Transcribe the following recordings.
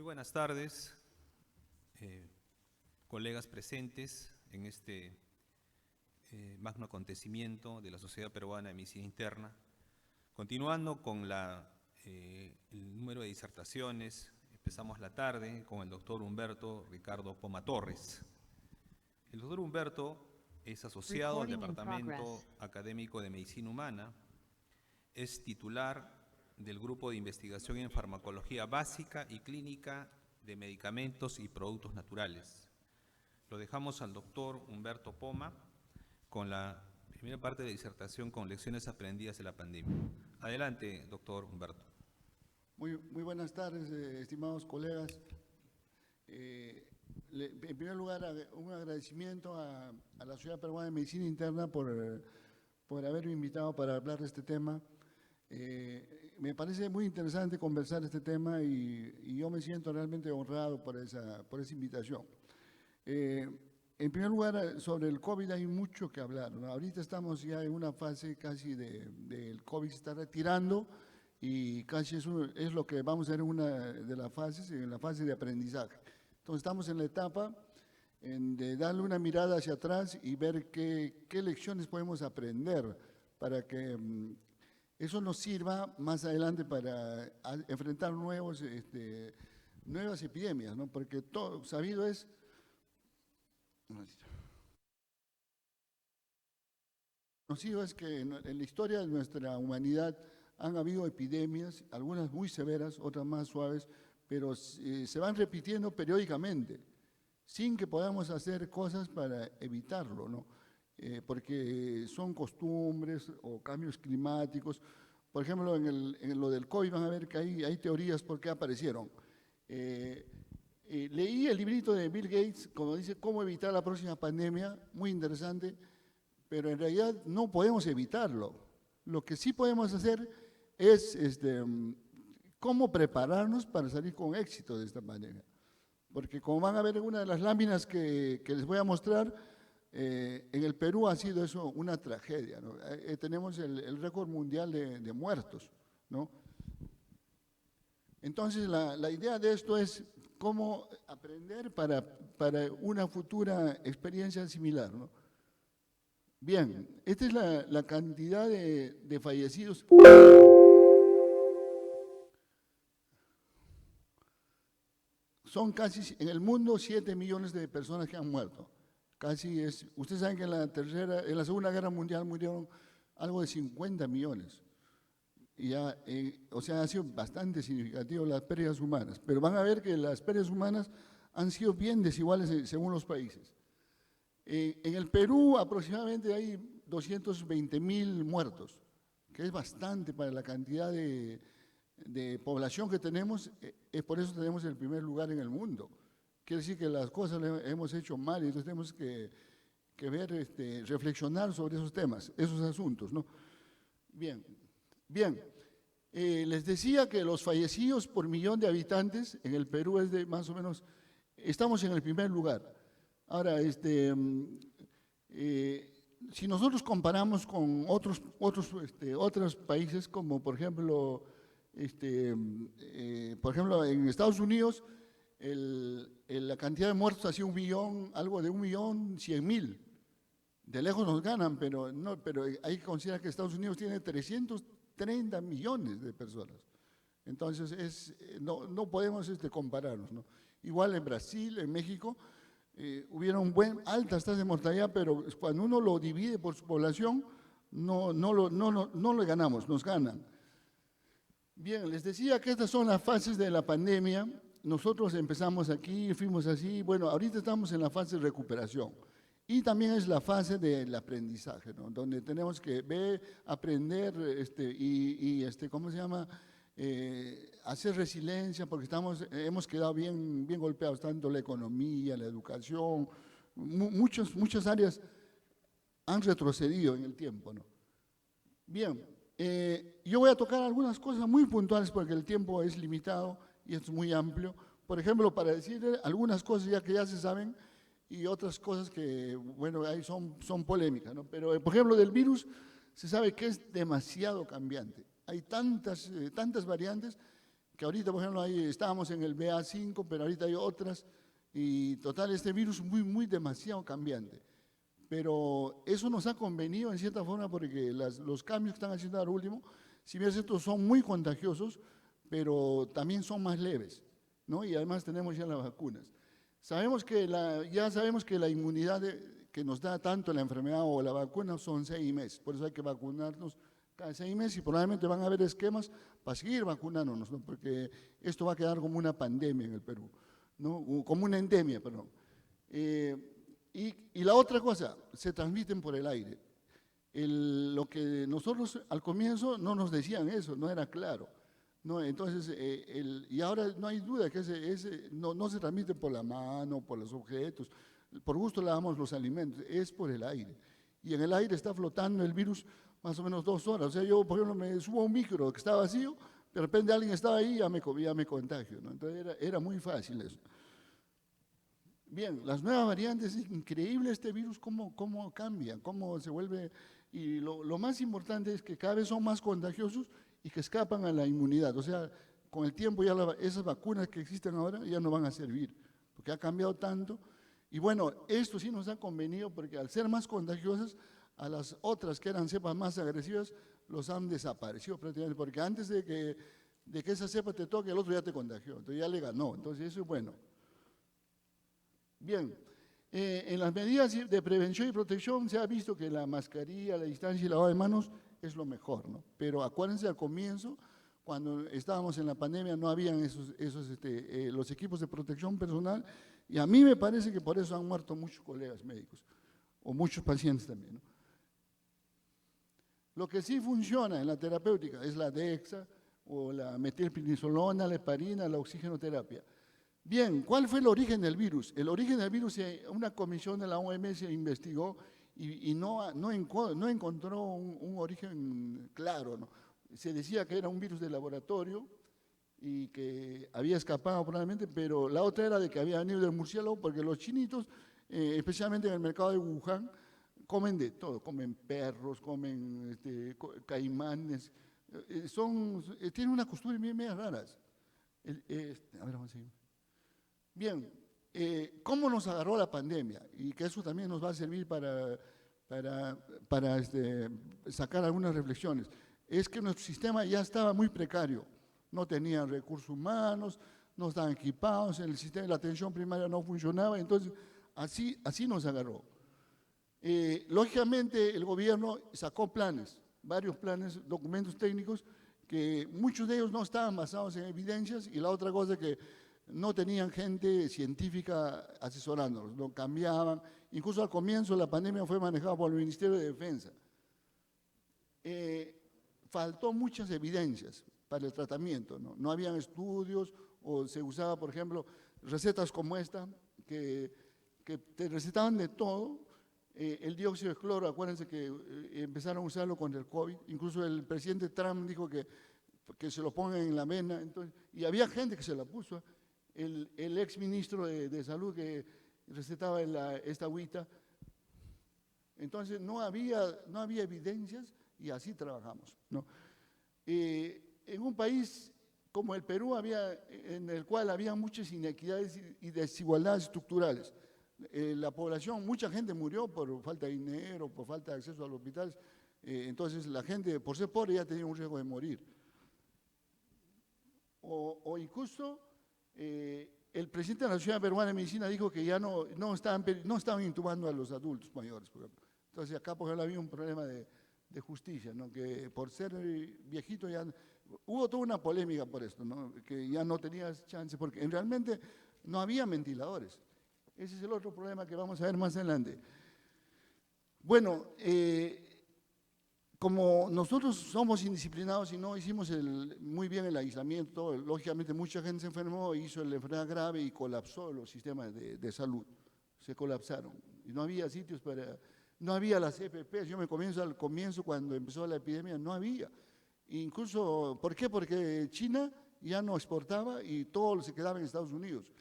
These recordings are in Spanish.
buenas tardes, colegas presentes en este magno acontecimiento de la Sociedad Peruana de Medicina Interna. Continuando con el número de disertaciones, empezamos la tarde con el doctor Humberto Ricardo Poma Torres. El doctor Humberto es asociado al Departamento Académico de Medicina Humana, es titular del Grupo de Investigación en Farmacología Básica y Clínica de Medicamentos y Productos Naturales. Lo dejamos al doctor Humberto Poma con la primera parte de la disertación con lecciones aprendidas de la pandemia. Adelante, doctor Humberto. Muy buenas tardes, estimados colegas. En primer lugar, un agradecimiento a la Sociedad Peruana de Medicina Interna por haberme invitado para hablar de este tema. Me parece muy interesante conversar este tema y yo me siento realmente honrado por esa invitación. En primer lugar, sobre el COVID hay mucho que hablar, ¿no? Ahorita estamos ya en una fase casi del COVID se está retirando y casi es lo que vamos a ver en una de las fases, en la fase de aprendizaje. Entonces estamos en la etapa de darle una mirada hacia atrás y ver qué lecciones podemos aprender para que eso nos sirva más adelante para enfrentar nuevas epidemias, ¿no? Porque todo sabido es, conocido es que en la historia de nuestra humanidad han habido epidemias, algunas muy severas, otras más suaves, pero se van repitiendo periódicamente, sin que podamos hacer cosas para evitarlo, ¿no? Porque son costumbres o cambios climáticos. Por ejemplo, en lo del COVID van a ver que hay teorías por qué aparecieron. Leí el librito de Bill Gates, como dice, cómo evitar la próxima pandemia, muy interesante, pero en realidad no podemos evitarlo. Lo que sí podemos hacer es cómo prepararnos para salir con éxito de esta pandemia. Porque como van a ver en una de las láminas que les voy a mostrar, en el Perú ha sido eso una tragedia, ¿no? Tenemos el récord mundial de muertos, ¿no? Entonces la idea de esto es cómo aprender para una futura experiencia similar, ¿no? Bien, esta es la cantidad de fallecidos. Son casi en el mundo 7 millones de personas que han muerto. Ustedes saben que en la Segunda Guerra Mundial murieron algo de 50 millones. Y ya, o sea, ha sido bastante significativo las pérdidas humanas. Pero van a ver que las pérdidas humanas han sido bien desiguales según los países. En el Perú aproximadamente hay 220.000 muertos, que es bastante para la cantidad de población que tenemos, es por eso tenemos el primer lugar en el mundo. Quiere decir que las cosas las hemos hecho mal y entonces tenemos que ver, reflexionar sobre esos temas, esos asuntos, ¿no? Bien, les decía que los fallecidos por millón de habitantes en el Perú es de más o menos, estamos en el primer lugar. Ahora, si nosotros comparamos con otros países, como por ejemplo en Estados Unidos, la cantidad de muertos ha sido algo de 1.100.000. De lejos nos ganan, pero hay que considerar que Estados Unidos tiene 330 millones de personas. Entonces, no podemos compararnos, ¿no? Igual en Brasil, en México, hubieron altas tasas de mortalidad, pero cuando uno lo divide por su población, no le ganamos, nos ganan. Bien, les decía que estas son las fases de la pandemia. Nosotros empezamos aquí, fuimos así. Bueno, ahorita estamos en la fase de recuperación. Y también es la fase del aprendizaje, ¿no? Donde tenemos que ver, aprender ¿cómo se llama? Hacer resiliencia, porque hemos quedado bien golpeados, tanto la economía, la educación, muchas áreas han retrocedido en el tiempo, ¿no? Bien, yo voy a tocar algunas cosas muy puntuales porque el tiempo es limitado y es muy amplio. Por ejemplo, para decir algunas cosas que ya se saben y otras cosas que, bueno, ahí son polémicas, ¿no? Pero, por ejemplo, del virus se sabe que es demasiado cambiante. Hay tantas variantes que ahorita, por ejemplo, ahí estábamos en el BA5, pero ahorita hay otras, y total, este virus es muy demasiado cambiante. Pero eso nos ha convenido en cierta forma porque los cambios que están haciendo ahora último, si bien estos son muy contagiosos, pero también son más leves, ¿no? Y además tenemos ya las vacunas. Ya sabemos que la inmunidad que nos da tanto la enfermedad o la vacuna son 6 meses, por eso hay que vacunarnos cada 6 meses y probablemente van a haber esquemas para seguir vacunándonos, ¿no? Porque esto va a quedar como una pandemia en el Perú, ¿no? Como una endemia, perdón. Y la otra cosa, se transmiten por el aire. Lo que nosotros al comienzo no nos decían eso, no era claro. No, entonces, y ahora no hay duda que no se transmite por la mano, por los objetos, por gusto lavamos los alimentos, es por el aire. Y en el aire está flotando el virus más o menos 2 horas. O sea, yo, por ejemplo, me subo a un micro que está vacío, de repente alguien estaba ahí y ya me contagio, ¿no? Entonces era muy fácil eso. Bien, las nuevas variantes, es increíble este virus, cómo cambia, cómo se vuelve, y lo más importante es que cada vez son más contagiosos y que escapan a la inmunidad. O sea, con el tiempo ya esas vacunas que existen ahora ya no van a servir, porque ha cambiado tanto. Y bueno, esto sí nos ha convenido porque al ser más contagiosas, a las otras que eran cepas más agresivas, los han desaparecido prácticamente, porque antes de que esa cepa te toque, el otro ya te contagió, entonces ya le ganó, entonces eso es bueno. Bien, en las medidas de prevención y protección se ha visto que la mascarilla, la distancia y el lavado de manos es lo mejor, ¿no? Pero acuérdense al comienzo, cuando estábamos en la pandemia, no habían los equipos de protección personal, y a mí me parece que por eso han muerto muchos colegas médicos, o muchos pacientes también, ¿no? Lo que sí funciona en la terapéutica es la Dexa, o la metilprednisolona, la heparina, la oxigenoterapia. Bien, ¿cuál fue el origen del virus? El origen del virus, una comisión de la OMS investigó y no encontró un origen claro, ¿no? Se decía que era un virus de laboratorio y que había escapado probablemente, pero la otra era de que había venido del murciélago, porque los chinitos, especialmente en el mercado de Wuhan, comen de todo, comen perros, comen caimanes, tienen unas costumbres bien raras. A ver, vamos a seguir. Bien, ¿cómo nos agarró la pandemia? Y que eso también nos va a servir para sacar algunas reflexiones. Es que nuestro sistema ya estaba muy precario, no tenían recursos humanos, no estaban equipados, el sistema de la atención primaria no funcionaba, entonces así nos agarró. Lógicamente el gobierno sacó planes, varios planes, documentos técnicos, que muchos de ellos no estaban basados en evidencias, y la otra cosa es que no tenían gente científica asesorándolos, lo cambiaban. Incluso al comienzo la pandemia fue manejada por el Ministerio de Defensa. Faltó muchas evidencias para el tratamiento, ¿no? No habían estudios, o se usaba, por ejemplo, recetas como esta, que te recetaban de todo. El dióxido de cloro, acuérdense que empezaron a usarlo contra el COVID, incluso el presidente Trump dijo que se lo pongan en la vena, entonces, y había gente que se la puso. El ex ministro de Salud que recetaba esta agüita. Entonces no había evidencias y así trabajamos, ¿no? En un país como el Perú, en el cual había muchas inequidades y desigualdades estructurales. La población, mucha gente murió por falta de dinero, por falta de acceso a los hospitales. Entonces la gente, por ser pobre, ya tenía un riesgo de morir. O incluso el presidente de la Sociedad Peruana de Medicina dijo que ya no estaban intubando a los adultos mayores, por ejemplo. Entonces acá, por ejemplo, había un problema de justicia, ¿no? Que por ser viejito ya... Hubo toda una polémica por esto, ¿no? Que ya no tenías chance, porque realmente no había ventiladores. Ese es el otro problema que vamos a ver más adelante. Bueno, como nosotros somos indisciplinados y no hicimos muy bien el aislamiento, lógicamente mucha gente se enfermó, hizo la enfermedad grave y colapsó los sistemas de salud. Se colapsaron y no había sitios no había las EPPs. Yo al comienzo cuando empezó la epidemia no había. Incluso, ¿por qué? Porque China ya no exportaba y todo se quedaba en Estados Unidos.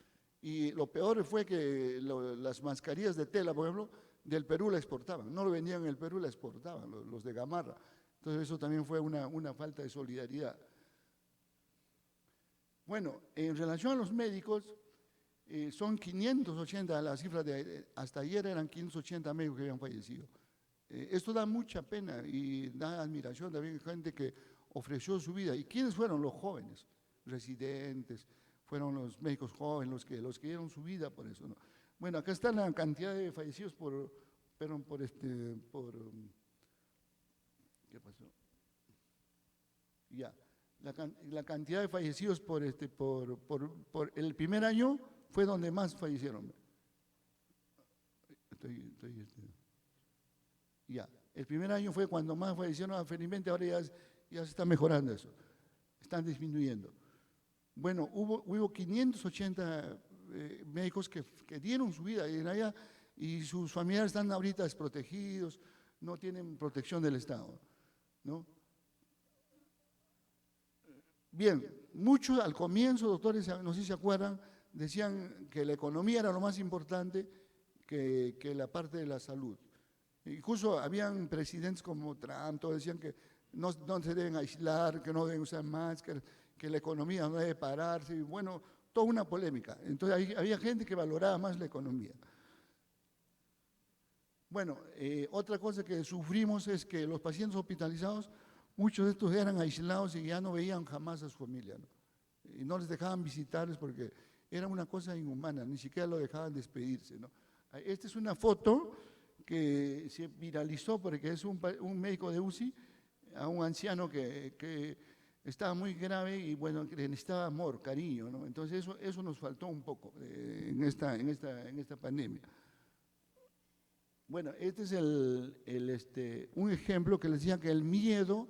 Y lo peor fue que las mascarillas de tela, por ejemplo, del Perú la exportaban. No lo vendían en el Perú, la exportaban, los de Gamarra. Entonces eso también fue una falta de solidaridad. Bueno, en relación a los médicos, son 580 las cifras hasta ayer eran 580 médicos que habían fallecido. Esto da mucha pena y da admiración también, gente que ofreció su vida. ¿Y quiénes fueron los jóvenes? Residentes, fueron los médicos jóvenes los que dieron su vida por eso, ¿no? Bueno, acá está la cantidad de fallecidos ¿qué pasó? Ya, la cantidad de fallecidos por el primer año fue donde más fallecieron. Ya, el primer año fue cuando más fallecieron, felizmente ahora ya se está mejorando eso, están disminuyendo. Bueno, hubo 580 médicos que dieron su vida en allá y sus familiares están ahorita desprotegidos, no tienen protección del Estado, ¿no? Bien, muchos al comienzo, doctores, no sé si se acuerdan, decían que la economía era lo más importante que la parte de la salud. Incluso habían presidentes como Trump, todos decían que no se deben aislar, que no deben usar máscaras, que la economía no debe pararse, y bueno, toda una polémica. Entonces había gente que valoraba más la economía. Bueno, otra cosa que sufrimos es que los pacientes hospitalizados, muchos de estos eran aislados y ya no veían jamás a su familia, ¿no? Y no les dejaban visitarles porque era una cosa inhumana, ni siquiera lo dejaban despedirse, ¿no? Esta es una foto que se viralizó porque es un médico de UCI a un anciano que estaba muy grave y bueno, que necesitaba amor, cariño, ¿no? Entonces eso nos faltó un poco en esta pandemia. Bueno, este es un ejemplo que les decía que el miedo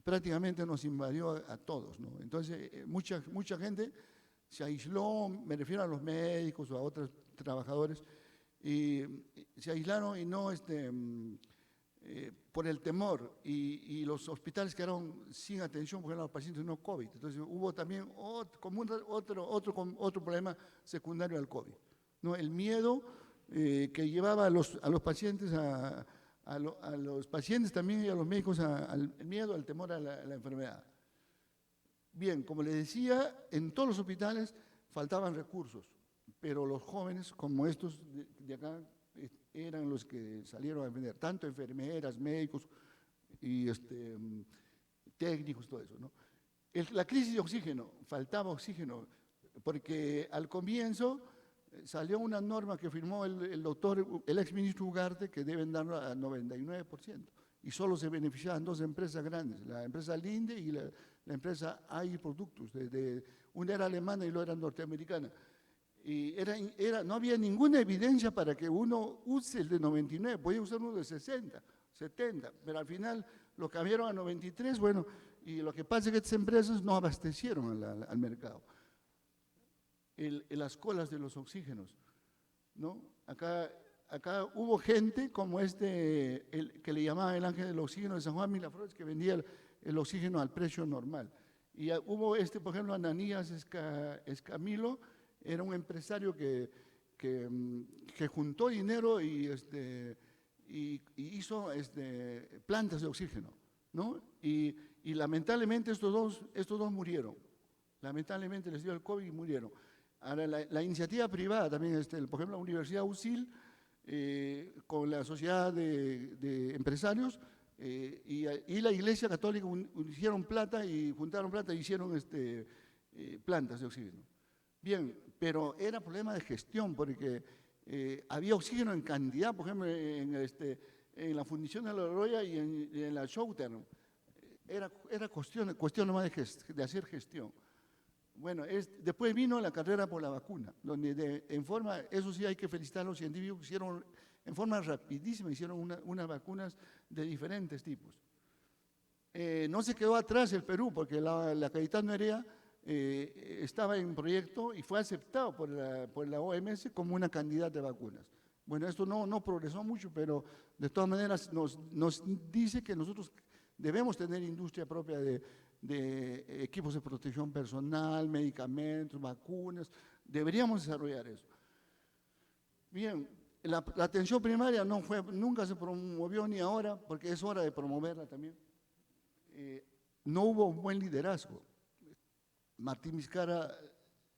prácticamente nos invadió a todos, ¿no? Entonces mucha gente se aisló, me refiero a los médicos o a otros trabajadores, y se aislaron y no por el temor y los hospitales quedaron sin atención porque eran los pacientes no COVID. Entonces hubo también otro problema secundario al COVID, ¿no? El miedo que llevaba a los pacientes a los pacientes también y a los médicos al miedo, al temor a la enfermedad. Bien, como les decía, en todos los hospitales faltaban recursos, pero los jóvenes como estos de acá eran los que salieron a defender, tanto enfermeras, médicos y técnicos, todo eso, ¿no? La crisis de oxígeno, faltaba oxígeno, porque al comienzo salió una norma que firmó el exministro Ugarte que deben darlo al 99%, y solo se beneficiaban dos empresas grandes, la empresa Linde y la empresa AI Productos, una era alemana y la otra era norteamericana. Y no había ninguna evidencia para que uno use el de 99, podía usar uno de 60, 70, pero al final lo cambiaron a 93, bueno, y lo que pasa es que estas empresas no abastecieron al mercado. Las colas de los oxígenos, ¿no? Acá hubo gente como que le llamaban el ángel del oxígeno de San Juan Miraflores, que vendía el oxígeno al precio normal. Y hubo por ejemplo, Ananías Escamilo, era un empresario que juntó dinero y hizo plantas de oxígeno, ¿no? Y lamentablemente estos dos murieron. Lamentablemente les dio el COVID y murieron. Ahora, la iniciativa privada también, por ejemplo, la Universidad USIL, con la sociedad de empresarios y la Iglesia Católica hicieron plata y juntaron plata y hicieron plantas de oxígeno. Bien, pero era problema de gestión porque había oxígeno en cantidad, por ejemplo, en la fundición de La Oroya y en la Showtime. Era cuestión nomás de hacer gestión. Bueno, después vino la carrera por la vacuna, donde eso sí hay que felicitar a los científicos que hicieron en forma rapidísima, hicieron unas vacunas de diferentes tipos. No se quedó atrás el Perú, porque la Cayetano Heredia estaba en proyecto y fue aceptado por la OMS como una candidata de vacunas. Bueno, esto no progresó mucho, pero de todas maneras nos dice que nosotros debemos tener industria propia de equipos de protección personal, medicamentos, vacunas, deberíamos desarrollar eso. Bien, la atención primaria nunca se promovió ni ahora, porque es hora de promoverla también. No hubo un buen liderazgo. Martín Vizcarra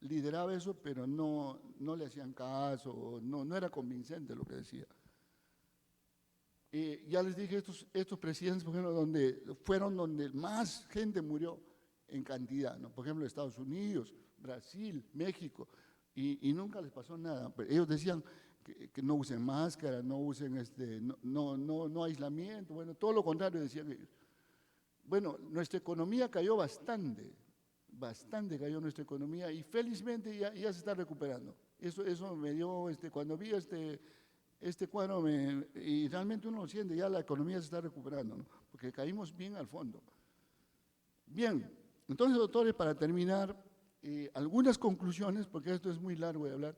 lideraba eso, pero no le hacían caso, no era convincente lo que decía. Ya les dije, estos presidentes, por ejemplo, fueron donde más gente murió en cantidad, ¿no? Por ejemplo, Estados Unidos, Brasil, México, y nunca les pasó nada. Pero ellos decían que no usen máscara, no usen no aislamiento, bueno, todo lo contrario decían ellos. Bueno, nuestra economía cayó bastante cayó nuestra economía y felizmente ya se está recuperando. Eso me dio, cuando vi este cuadro, y realmente uno lo siente, ya la economía se está recuperando, ¿no? Porque caímos bien al fondo. Bien, entonces, doctores, para terminar, algunas conclusiones, porque esto es muy largo de hablar.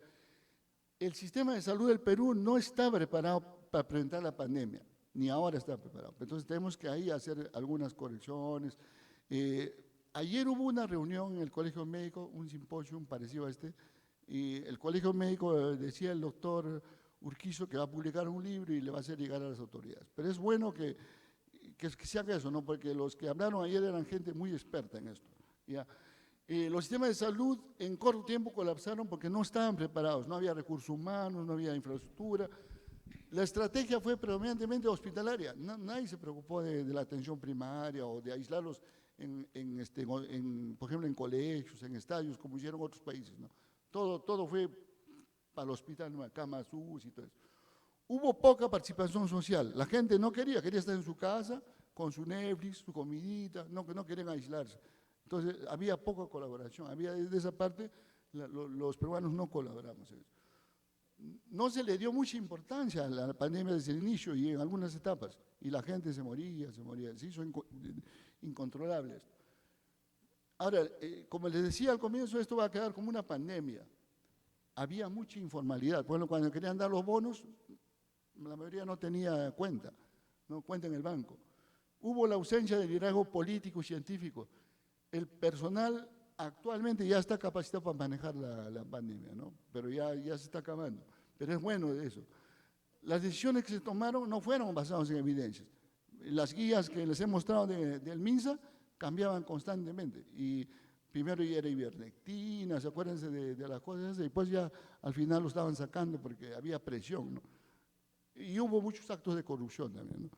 El sistema de salud del Perú no está preparado para preventar la pandemia, ni ahora está preparado. Entonces tenemos que ahí hacer algunas correcciones. Ayer hubo una reunión en el Colegio Médico, un simposio parecido a y el Colegio Médico decía el doctor Urquizo que va a publicar un libro y le va a hacer llegar a las autoridades. Pero es bueno que se haga eso, ¿no? Porque los que hablaron ayer eran gente muy experta en esto. ¿Ya? Los sistemas de salud en corto tiempo colapsaron porque no estaban preparados, no había recursos humanos, no había infraestructura. La estrategia fue predominantemente hospitalaria, nadie se preocupó de la atención primaria o de aislarlos, por ejemplo, en colegios, en estadios, como hicieron otros países, ¿no? Todo fue para el hospital, camas UCI y todo eso. Hubo poca participación social, la gente no quería estar en su casa con su Netflix, su comidita, no querían aislarse. Entonces había poca colaboración, de esa parte los peruanos no colaboramos en eso. No se le dio mucha importancia a la pandemia desde el inicio y en algunas etapas, y la gente se moría, se hizo incontrolable esto. Ahora, como les decía al comienzo, esto va a quedar como una pandemia. Había mucha informalidad. Bueno, cuando querían dar los bonos, la mayoría no tenía cuenta en el banco. Hubo la ausencia de liderazgo político y científico. El personal actualmente ya está capacitado para manejar la pandemia, ¿no? Pero ya se está acabando. Pero es bueno eso. Las decisiones que se tomaron no fueron basadas en evidencias. Las guías que les he mostrado del MINSA cambiaban constantemente. Y primero ya era ivermectina, se acuérdense de las cosas, y después ya al final lo estaban sacando porque había presión, ¿no? Y hubo muchos actos de corrupción también, ¿no?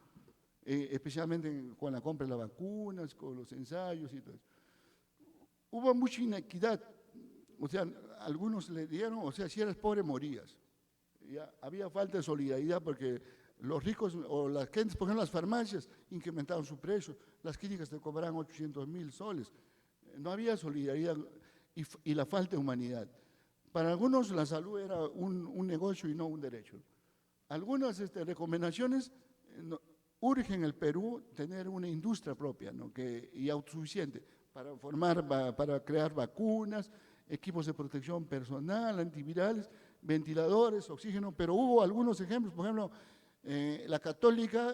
Especialmente con la compra de las vacunas, con los ensayos y todo eso. Hubo mucha inequidad, o sea, algunos le dieron, o sea, si eras pobre morías. Ya había falta de solidaridad porque los ricos o las gentes, por ejemplo, las farmacias incrementaron su precio, las clínicas te cobraban 800.000 soles. No había solidaridad y la falta de humanidad. Para algunos la salud era un negocio y no un derecho. Algunas recomendaciones urgen el Perú tener una industria propia, ¿no? Y autosuficiente para crear vacunas, equipos de protección personal, antivirales, ventiladores, oxígeno, pero hubo algunos ejemplos, por ejemplo, la Católica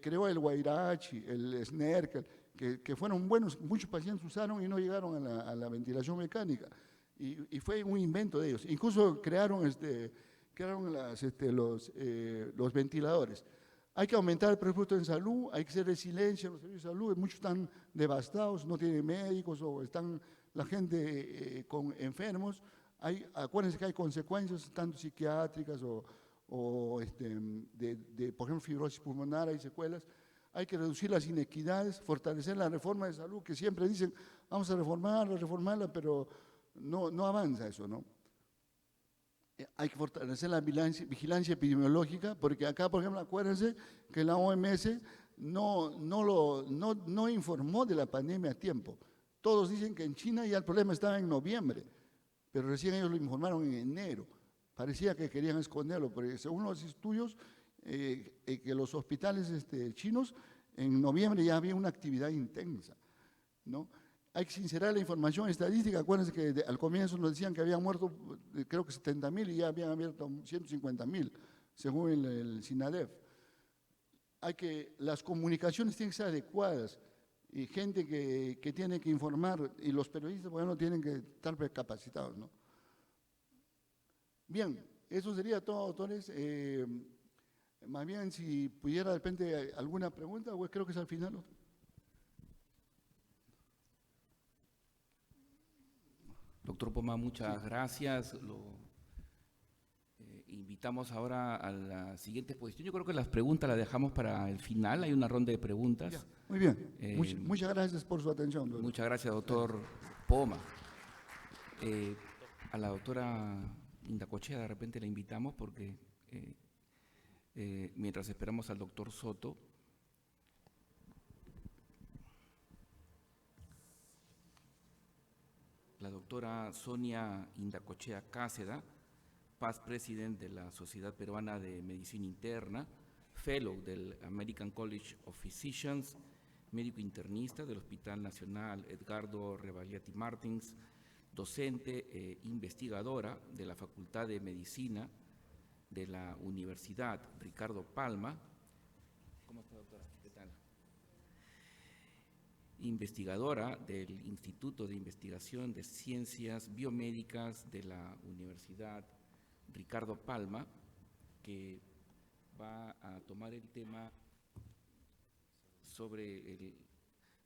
creó el Guairachi, el Snerker, que fueron buenos, muchos pacientes usaron y no llegaron a la ventilación mecánica, y fue un invento de ellos. Incluso crearon los ventiladores. Hay que aumentar el presupuesto en salud, hay que hacer resiliencia en los servicios de salud, muchos están devastados, no tienen médicos o están la gente con enfermos. Acuérdense que hay consecuencias tanto psiquiátricas o por ejemplo, fibrosis pulmonar, hay secuelas. Hay que reducir las inequidades, fortalecer la reforma de salud, que siempre dicen, vamos a reformarla, pero no avanza eso, ¿no? Hay que fortalecer la vigilancia epidemiológica, porque acá, por ejemplo, acuérdense que la OMS no informó de la pandemia a tiempo. Todos dicen que en China ya el problema estaba en noviembre, pero recién ellos lo informaron en enero. Parecía que querían esconderlo, porque según los estudios, que los hospitales chinos en noviembre ya había una actividad intensa, ¿no? Hay que sincerar la información estadística. Acuérdense que al comienzo nos decían que habían muerto, creo que 70.000 y ya habían abierto 150.000, según el SINADEF. Las comunicaciones tienen que ser adecuadas y gente que tiene que informar, y los periodistas, bueno, tienen que estar capacitados, ¿no? Bien, eso sería todo, doctores. Más bien, si pudiera de repente alguna pregunta, pues creo que es al final, ¿no? Doctor Poma, muchas gracias. Invitamos ahora a la siguiente exposición. Yo creo que las preguntas las dejamos para el final. Hay una ronda de preguntas. Ya, muy bien. Muchas gracias por su atención, doctor. Muchas gracias, doctor Poma. A la doctora Indacochea de repente la invitamos porque mientras esperamos al doctor Soto, la doctora Sonia Indacochea Cáceda, Past President de la Sociedad Peruana de Medicina Interna, Fellow del American College of Physicians, médico internista del Hospital Nacional Edgardo Rebagliati Martins, docente e investigadora de la Facultad de Medicina de la Universidad Ricardo Palma. ¿Cómo está, doctora? ¿Qué tal? Investigadora del Instituto de Investigación de Ciencias Biomédicas de la Universidad Ricardo Palma, que va a tomar el tema sobre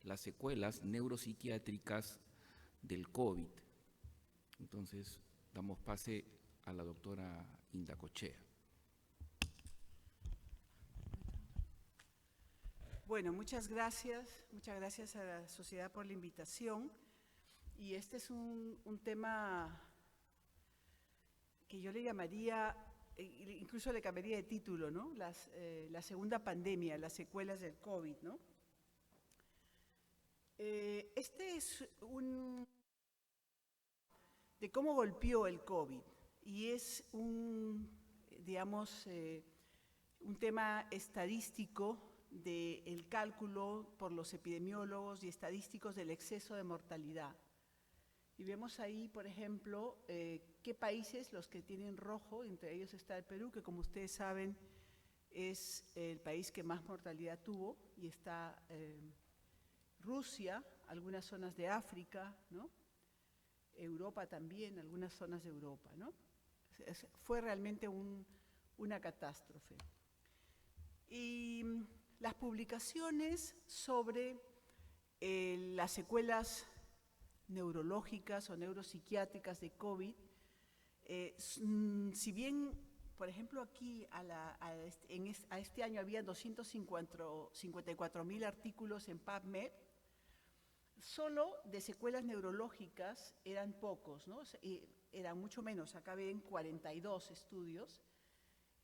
las secuelas neuropsiquiátricas del COVID. Entonces, damos pase a la doctora Indacochea. Bueno, muchas gracias a la sociedad por la invitación. Y este es un tema que yo le llamaría, incluso le cambiaría de título, ¿no? La segunda pandemia, las secuelas del COVID, ¿no? Este es de cómo golpeó el COVID y es digamos, un tema estadístico del cálculo por los epidemiólogos y estadísticos del exceso de mortalidad. Y vemos ahí, por ejemplo, qué países, los que tienen rojo, entre ellos está el Perú, que como ustedes saben es el país que más mortalidad tuvo, y está Rusia, algunas zonas de África, ¿no? Europa también, algunas zonas de Europa, ¿no? Fue realmente una catástrofe. Y las publicaciones sobre las secuelas neurológicas o neuropsiquiátricas de COVID, si bien, por ejemplo, aquí a este año había 254.000 artículos en PubMed, solo de secuelas neurológicas eran pocos, ¿no? Eran mucho menos, acá ven 42 estudios,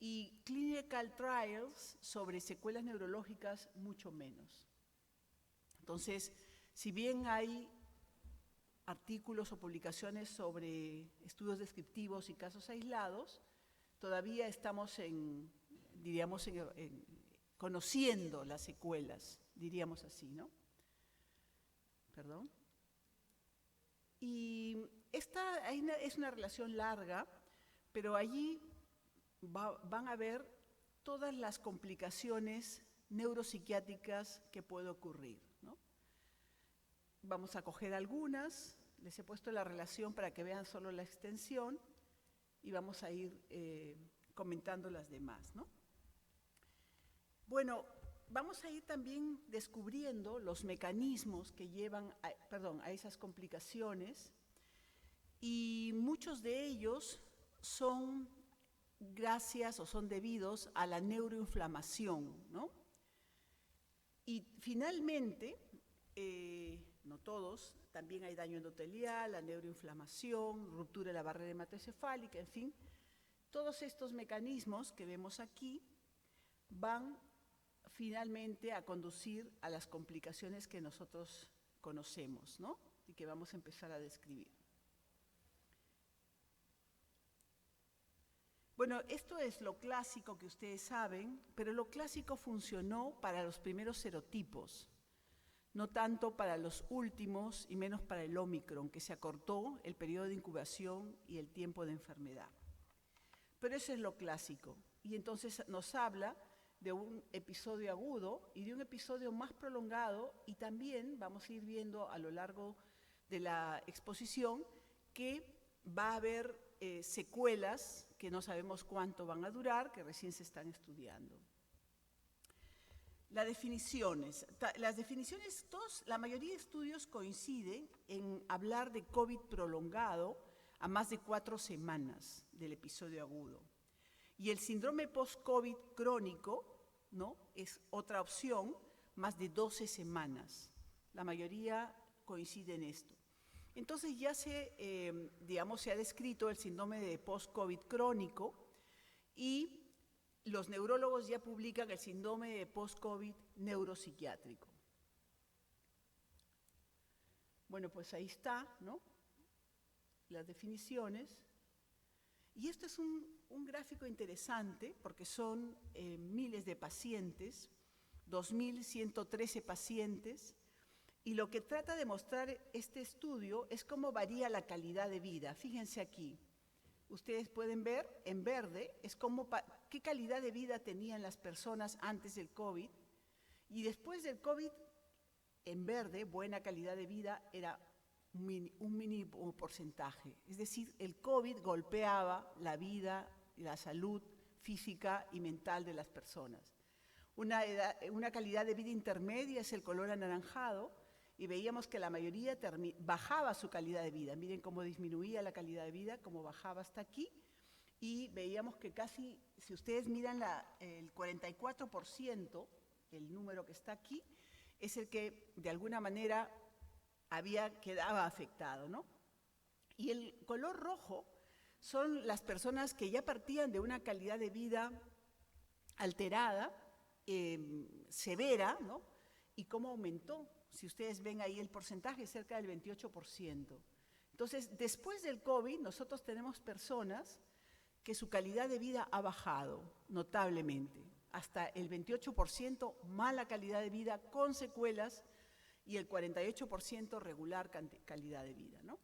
y clinical trials sobre secuelas neurológicas mucho menos. Entonces, si bien hay artículos o publicaciones sobre estudios descriptivos y casos aislados, todavía estamos diríamos, conociendo las secuelas, diríamos así, ¿no? Perdón. Y esta es una relación larga, pero allí van a ver todas las complicaciones neuropsiquiátricas que puede ocurrir, ¿no? Vamos a coger algunas, les he puesto la relación para que vean solo la extensión y vamos a ir comentando las demás, ¿no? Bueno, vamos a ir también descubriendo los mecanismos que llevan a esas complicaciones, y muchos de ellos son gracias o son debidos a la neuroinflamación, ¿no? Y finalmente, no todos, también hay daño endotelial, la neuroinflamación, ruptura de la barrera hematoencefálica, en fin, todos estos mecanismos que vemos aquí van finalmente a conducir a las complicaciones que nosotros conocemos, ¿no? Y que vamos a empezar a describir. Bueno, esto es lo clásico que ustedes saben, pero lo clásico funcionó para los primeros serotipos, no tanto para los últimos y menos para el Ómicron, que se acortó el periodo de incubación y el tiempo de enfermedad. Pero eso es lo clásico, y entonces nos habla de un episodio agudo y de un episodio más prolongado, y también vamos a ir viendo a lo largo de la exposición que va a haber secuelas que no sabemos cuánto van a durar, que recién se están estudiando. Las definiciones. Las definiciones, la mayoría de estudios coinciden en hablar de COVID prolongado a más de 4 semanas del episodio agudo. Y el síndrome post-COVID crónico, ¿no?, es otra opción, más de 12 semanas. La mayoría coincide en esto. Entonces ya se ha descrito el síndrome de post-COVID crónico y los neurólogos ya publican el síndrome de post-COVID neuropsiquiátrico. Bueno, pues ahí está, ¿no?, las definiciones. Y esto es un gráfico interesante porque son miles de pacientes, 2.113 pacientes, y lo que trata de mostrar este estudio es cómo varía la calidad de vida. Fíjense aquí, ustedes pueden ver en verde, es qué calidad de vida tenían las personas antes del COVID, y después del COVID, en verde, buena calidad de vida era un mínimo porcentaje. Es decir, el COVID golpeaba la vida y la salud física y mental de las personas. Una calidad de vida intermedia es el color anaranjado, y veíamos que la mayoría bajaba su calidad de vida. Miren cómo disminuía la calidad de vida, cómo bajaba hasta aquí, y veíamos que casi, si ustedes miran el 44%, el número que está aquí, es el que de alguna manera quedaba afectado, ¿no? Y el color rojo son las personas que ya partían de una calidad de vida alterada, severa, ¿no? Y cómo aumentó. Si ustedes ven ahí el porcentaje, cerca del 28%. Entonces, después del COVID, nosotros tenemos personas que su calidad de vida ha bajado notablemente, hasta el 28% mala calidad de vida con secuelas y el 48% regular calidad de vida, ¿no?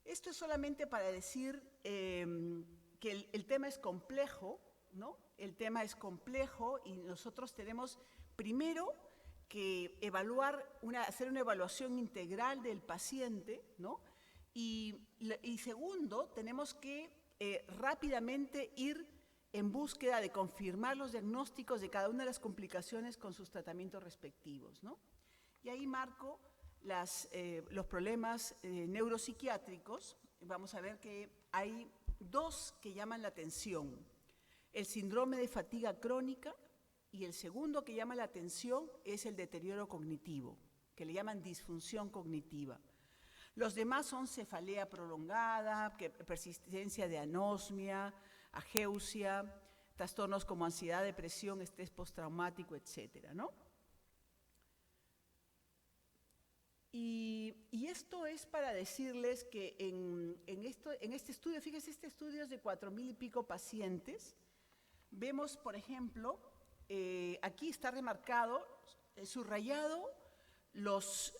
Esto es solamente para decir que el tema es complejo, ¿no? El tema es complejo y nosotros tenemos primero que hacer una evaluación integral del paciente, ¿no? Y segundo, tenemos que rápidamente ir en búsqueda de confirmar los diagnósticos de cada una de las complicaciones con sus tratamientos respectivos, ¿no? Y ahí marco los problemas neuropsiquiátricos. Vamos a ver que hay 2 que llaman la atención: el síndrome de fatiga crónica, y el segundo que llama la atención es el deterioro cognitivo, que le llaman disfunción cognitiva. Los demás son cefalea prolongada, persistencia de anosmia, ageusia, trastornos como ansiedad, depresión, estrés postraumático, etcétera, ¿no? Y esto es para decirles que en este estudio, fíjense, este estudio es de 4.000 y pico pacientes. Vemos, por ejemplo, aquí está remarcado, subrayado, los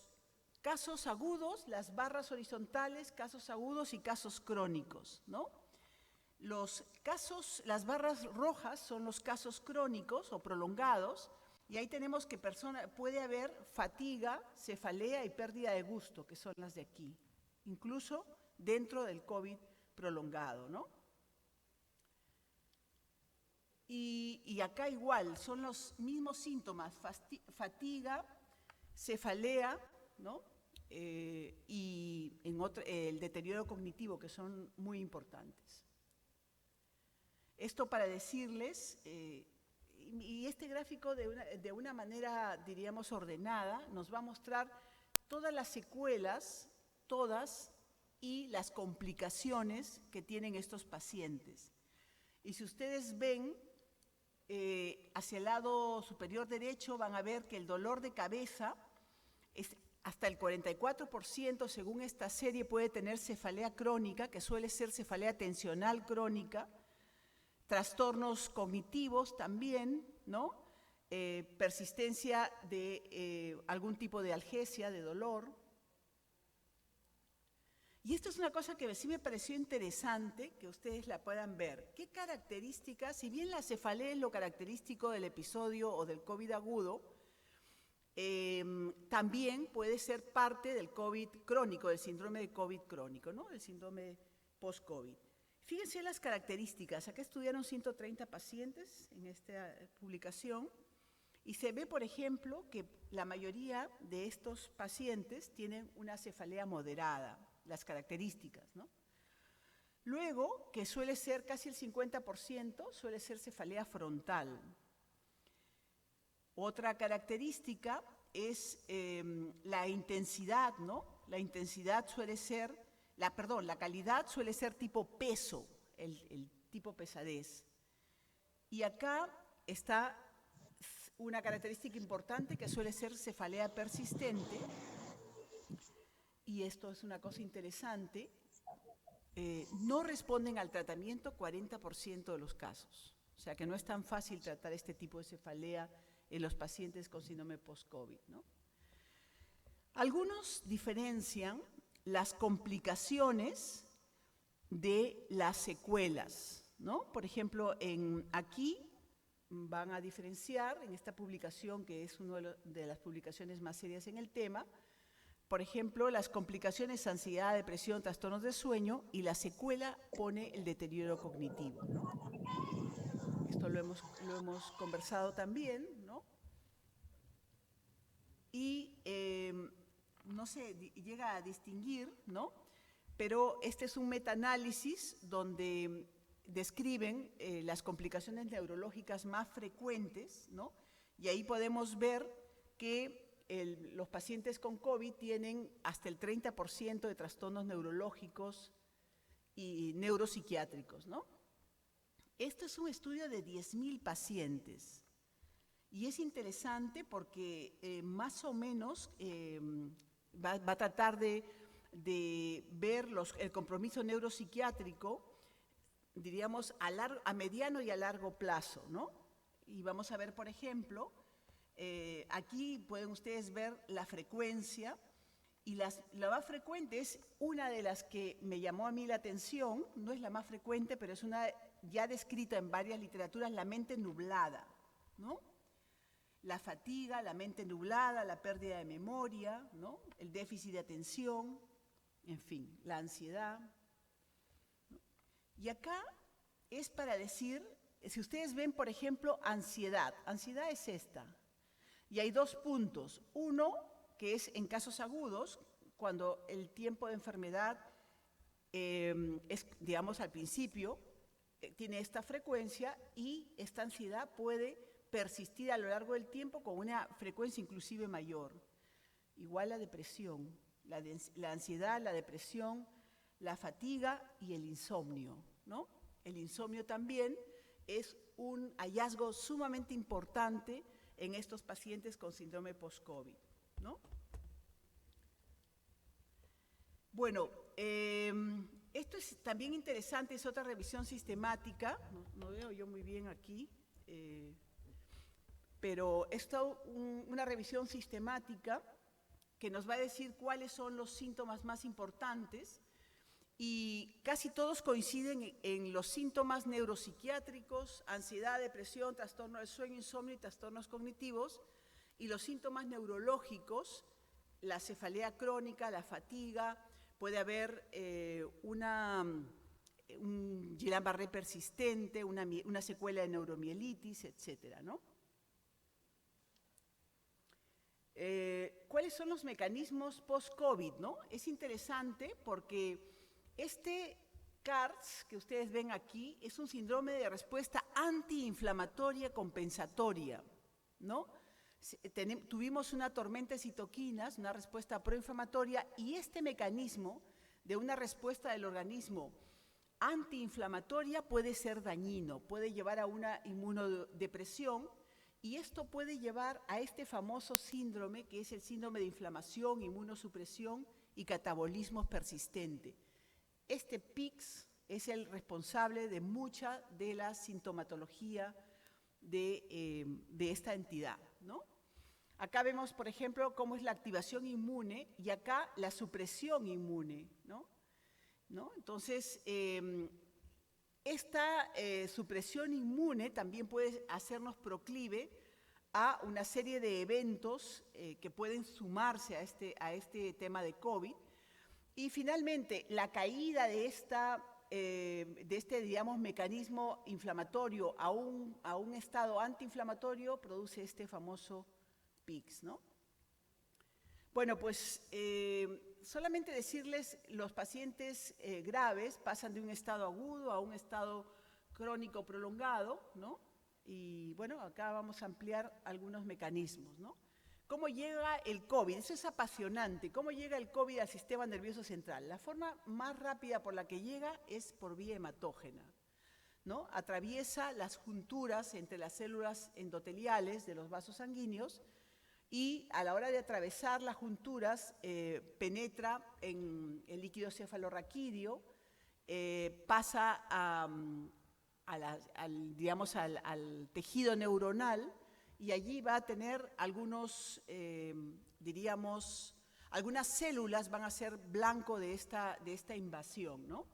casos agudos, las barras horizontales, casos agudos y casos crónicos, ¿no? Las barras rojas son los casos crónicos o prolongados, y ahí tenemos que puede haber fatiga, cefalea y pérdida de gusto, que son las de aquí, incluso dentro del COVID prolongado, ¿no? Y acá igual, son los mismos síntomas, fatiga, cefalea, ¿no? Y el deterioro cognitivo, que son muy importantes. Esto para decirles, y este gráfico de una manera, diríamos, ordenada, nos va a mostrar todas las secuelas, todas, y las complicaciones que tienen estos pacientes. Y si ustedes ven, hacia el lado superior derecho van a ver que el dolor de cabeza es hasta el 44%, según esta serie, puede tener cefalea crónica, que suele ser cefalea tensional crónica, trastornos cognitivos también, ¿no? Persistencia de algún tipo de algesia, de dolor. Y esto es una cosa que sí me pareció interesante que ustedes la puedan ver. ¿Qué características, si bien la cefalea es lo característico del episodio o del COVID agudo, también puede ser parte del COVID crónico, del síndrome de COVID crónico, ¿no? Del síndrome post-COVID. Fíjense las características. Acá estudiaron 130 pacientes en esta publicación Y se ve, por ejemplo, que la mayoría de estos pacientes tienen una cefalea moderada, las características, ¿no? Luego, que suele ser casi el 50%, suele ser cefalea frontal. Otra característica es la intensidad, ¿no? La intensidad suele ser, la calidad suele ser tipo peso, el tipo pesadez. Y acá está una característica importante que suele ser cefalea persistente, y esto es una cosa interesante, no responden al tratamiento 40% de los casos. O sea que no es tan fácil tratar este tipo de cefalea en los pacientes con síndrome post-COVID, ¿no? Algunos diferencian las complicaciones de las secuelas, ¿no? Por ejemplo, aquí van a diferenciar, en esta publicación, que es una de las publicaciones más serias en el tema, por ejemplo, las complicaciones, ansiedad, depresión, trastornos de sueño, y la secuela pone el deterioro cognitivo, ¿no? Esto lo hemos conversado también, ¿no? Y no se llega a distinguir, ¿no? Pero este es un metaanálisis donde describen las complicaciones neurológicas más frecuentes, ¿no? Y ahí podemos ver que los pacientes con COVID tienen hasta el 30% de trastornos neurológicos y neuropsiquiátricos, ¿no? Esto es un estudio de 10.000 pacientes y es interesante porque más o menos va a tratar de ver el compromiso neuropsiquiátrico, diríamos, a mediano y a largo plazo, ¿no? Y vamos a ver, por ejemplo, aquí pueden ustedes ver la frecuencia, y la más frecuente es una de las que me llamó a mí la atención, no es la más frecuente, pero es una ya descrita en varias literaturas, la mente nublada, ¿no? La fatiga, la mente nublada, la pérdida de memoria, ¿no? El déficit de atención, en fin, la ansiedad, ¿no? Y acá es para decir, si ustedes ven, por ejemplo, ansiedad es esta, y hay dos puntos. Uno, que es en casos agudos, cuando el tiempo de enfermedad es, digamos, al principio, tiene esta frecuencia, y esta ansiedad puede persistir a lo largo del tiempo con una frecuencia inclusive mayor. Igual la depresión, la ansiedad, la depresión, la fatiga y el insomnio, ¿no? El insomnio también es un hallazgo sumamente importante en estos pacientes con síndrome post-COVID, ¿no? Bueno, esto es también interesante, es otra revisión sistemática, no veo yo muy bien aquí, pero es una revisión sistemática que nos va a decir cuáles son los síntomas más importantes, y casi todos coinciden en los síntomas neuropsiquiátricos: ansiedad, depresión, trastorno del sueño, insomnio y trastornos cognitivos, y los síntomas neurológicos, la cefalea crónica, la fatiga, puede haber un Guillain-Barré persistente, una secuela de neuromielitis, etcétera, ¿no? ¿Cuáles son los mecanismos post-COVID, no? Es interesante porque este CARS que ustedes ven aquí es un síndrome de respuesta antiinflamatoria compensatoria, ¿no? Tuvimos una tormenta de citoquinas, una respuesta proinflamatoria, y este mecanismo de una respuesta del organismo antiinflamatoria puede ser dañino, puede llevar a una inmunodepresión, y esto puede llevar a este famoso síndrome, que es el síndrome de inflamación, inmunosupresión y catabolismo persistente. Este PIX es el responsable de mucha de la sintomatología de esta entidad, ¿no? Acá vemos, por ejemplo, cómo es la activación inmune, y acá la supresión inmune, ¿no? Entonces, esta supresión inmune también puede hacernos proclive a una serie de eventos que pueden sumarse a este tema de COVID. Y finalmente, la caída de esta digamos, mecanismo inflamatorio a un estado antiinflamatorio, produce este famoso PIX, ¿no? Bueno, pues solamente decirles, los pacientes graves pasan de un estado agudo a un estado crónico prolongado, ¿no? Y bueno, acá vamos a ampliar algunos mecanismos, ¿no? ¿Cómo llega el COVID? Eso es apasionante. ¿Cómo llega el COVID al sistema nervioso central? La forma más rápida por la que llega es por vía hematógena, ¿no? Atraviesa las junturas entre las células endoteliales de los vasos sanguíneos y a la hora de atravesar las junturas penetra en el líquido cefalorraquídeo, pasa al tejido neuronal, y allí va a tener algunos, algunas células van a ser blanco de esta invasión, ¿no?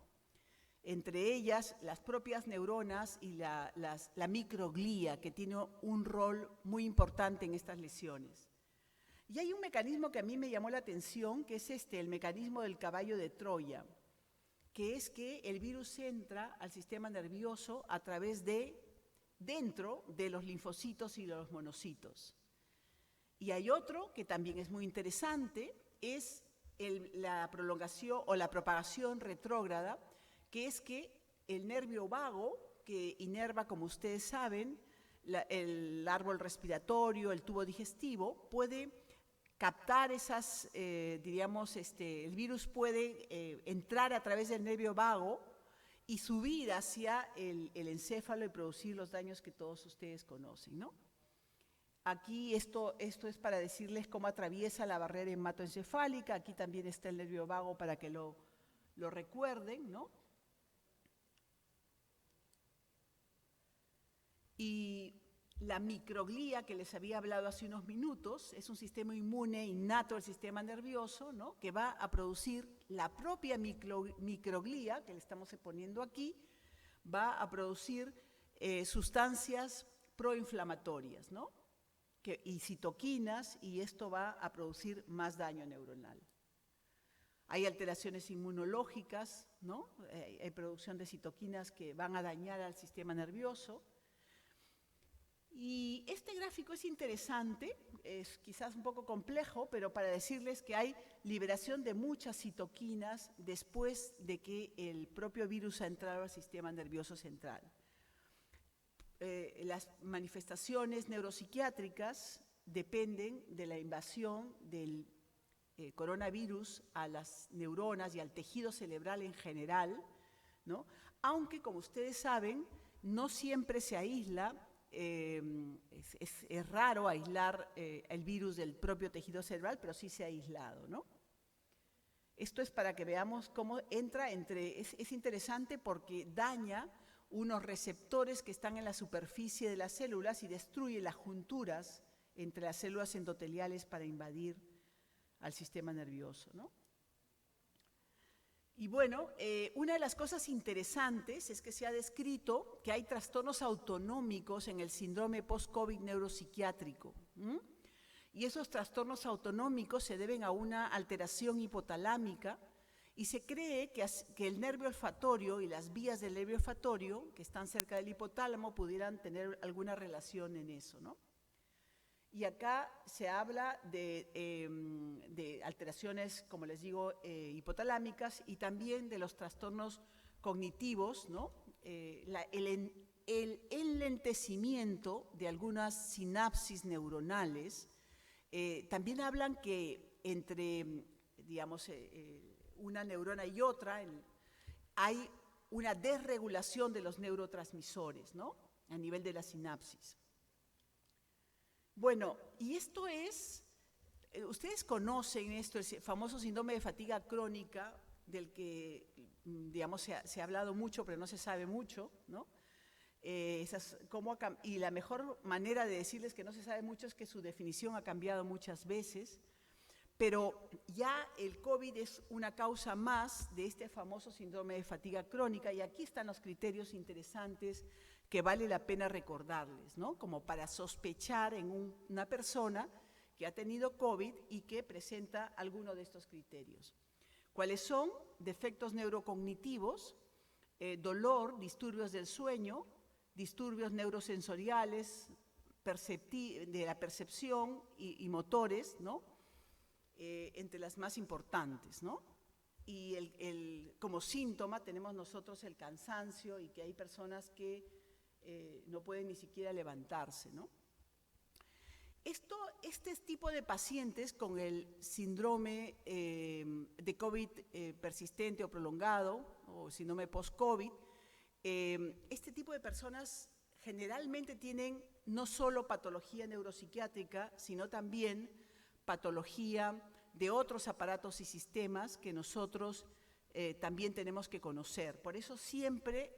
Entre ellas, las propias neuronas y la microglía, que tiene un rol muy importante en estas lesiones. Y hay un mecanismo que a mí me llamó la atención, que es el mecanismo del caballo de Troya, que es que el virus entra al sistema nervioso a través dentro de los linfocitos y los monocitos. Y hay otro que también es muy interesante, es la prolongación o la propagación retrógrada, que es que el nervio vago, que inerva, como ustedes saben, el árbol respiratorio, el tubo digestivo, puede captar esas, el virus puede entrar a través del nervio vago y subir hacia el encéfalo y producir los daños que todos ustedes conocen, ¿no? Aquí esto es para decirles cómo atraviesa la barrera hematoencefálica. Aquí también está el nervio vago para que lo recuerden, ¿no? Y la microglía que les había hablado hace unos minutos es un sistema inmune innato del sistema nervioso, ¿no? Que va a producir la propia microglía, que le estamos poniendo aquí, va a producir sustancias proinflamatorias, ¿no? Y citoquinas, y esto va a producir más daño neuronal. Hay alteraciones inmunológicas, ¿no? Hay producción de citoquinas que van a dañar al sistema nervioso. Y este gráfico es interesante, es quizás un poco complejo, pero para decirles que hay liberación de muchas citoquinas después de que el propio virus ha entrado al sistema nervioso central. Las manifestaciones neuropsiquiátricas dependen de la invasión del coronavirus a las neuronas y al tejido cerebral en general, ¿no? Aunque, como ustedes saben, no siempre se aísla. Es raro aislar el virus del propio tejido cerebral, pero sí se ha aislado, ¿no? Esto es para que veamos cómo entra es interesante porque daña unos receptores que están en la superficie de las células y destruye las junturas entre las células endoteliales para invadir al sistema nervioso, ¿no? Y bueno, una de las cosas interesantes es que se ha descrito que hay trastornos autonómicos en el síndrome post-COVID neuropsiquiátrico. Y esos trastornos autonómicos se deben a una alteración hipotalámica y se cree que el nervio olfatorio y las vías del nervio olfatorio que están cerca del hipotálamo pudieran tener alguna relación en eso, ¿no? Y acá se habla de alteraciones, como les digo, hipotalámicas y también de los trastornos cognitivos, ¿no? El enlentecimiento de algunas sinapsis neuronales. También hablan que entre, digamos, una neurona y otra hay una desregulación de los neurotransmisores, ¿no? A nivel de la sinapsis. Bueno, y esto es, ustedes conocen esto, el famoso síndrome de fatiga crónica, del que, digamos, se ha hablado mucho, pero no se sabe mucho, ¿no? Y la mejor manera de decirles que no se sabe mucho es que su definición ha cambiado muchas veces, pero ya el COVID es una causa más de este famoso síndrome de fatiga crónica, y aquí están los criterios interesantes que vale la pena recordarles, ¿no? Como para sospechar en una persona que ha tenido COVID y que presenta alguno de estos criterios. ¿Cuáles son? Defectos neurocognitivos, dolor, disturbios del sueño, disturbios neurosensoriales, de la percepción y motores, ¿no? Entre las más importantes, ¿no? Y como síntoma tenemos nosotros el cansancio y que hay personas que no pueden ni siquiera levantarse, ¿no? Este tipo de pacientes con el síndrome de COVID persistente o prolongado, o síndrome post-COVID, este tipo de personas generalmente tienen no solo patología neuropsiquiátrica, sino también patología de otros aparatos y sistemas que nosotros también tenemos que conocer. Por eso siempre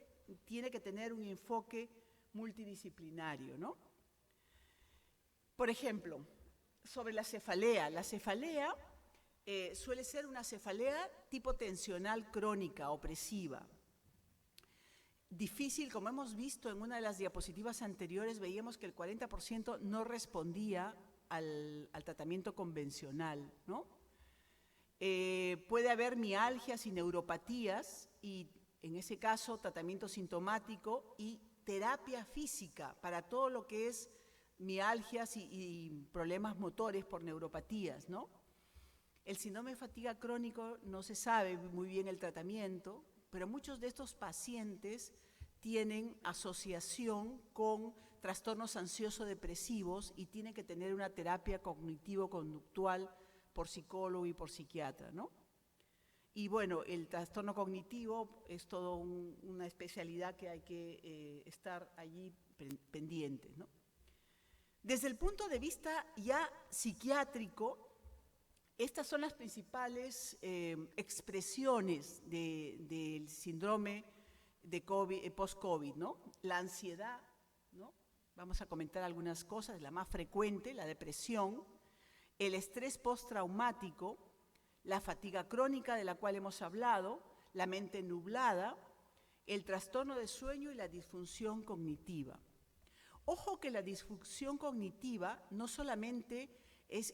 tiene que tener un enfoque multidisciplinario, ¿no? Por ejemplo, sobre la cefalea. La cefalea suele ser una cefalea tipo tensional crónica, opresiva. Difícil, como hemos visto en una de las diapositivas anteriores, veíamos que el 40% no respondía al tratamiento convencional, ¿no? Puede haber mialgias y neuropatías y, en ese caso, tratamiento sintomático y terapia física para todo lo que es mialgias y problemas motores por neuropatías, ¿no? El síndrome de fatiga crónico no se sabe muy bien el tratamiento, pero muchos de estos pacientes tienen asociación con trastornos ansioso-depresivos y tienen que tener una terapia cognitivo-conductual por psicólogo y por psiquiatra, ¿no? Y bueno, el trastorno cognitivo es todo una especialidad que hay que estar allí pendientes, ¿no? Desde el punto de vista ya psiquiátrico, estas son las principales expresiones del síndrome de post-COVID, ¿no? La ansiedad, ¿no? Vamos a comentar algunas cosas, la más frecuente, la depresión, el estrés postraumático, la fatiga crónica de la cual hemos hablado, la mente nublada, el trastorno de sueño y la disfunción cognitiva. Ojo que la disfunción cognitiva no solamente es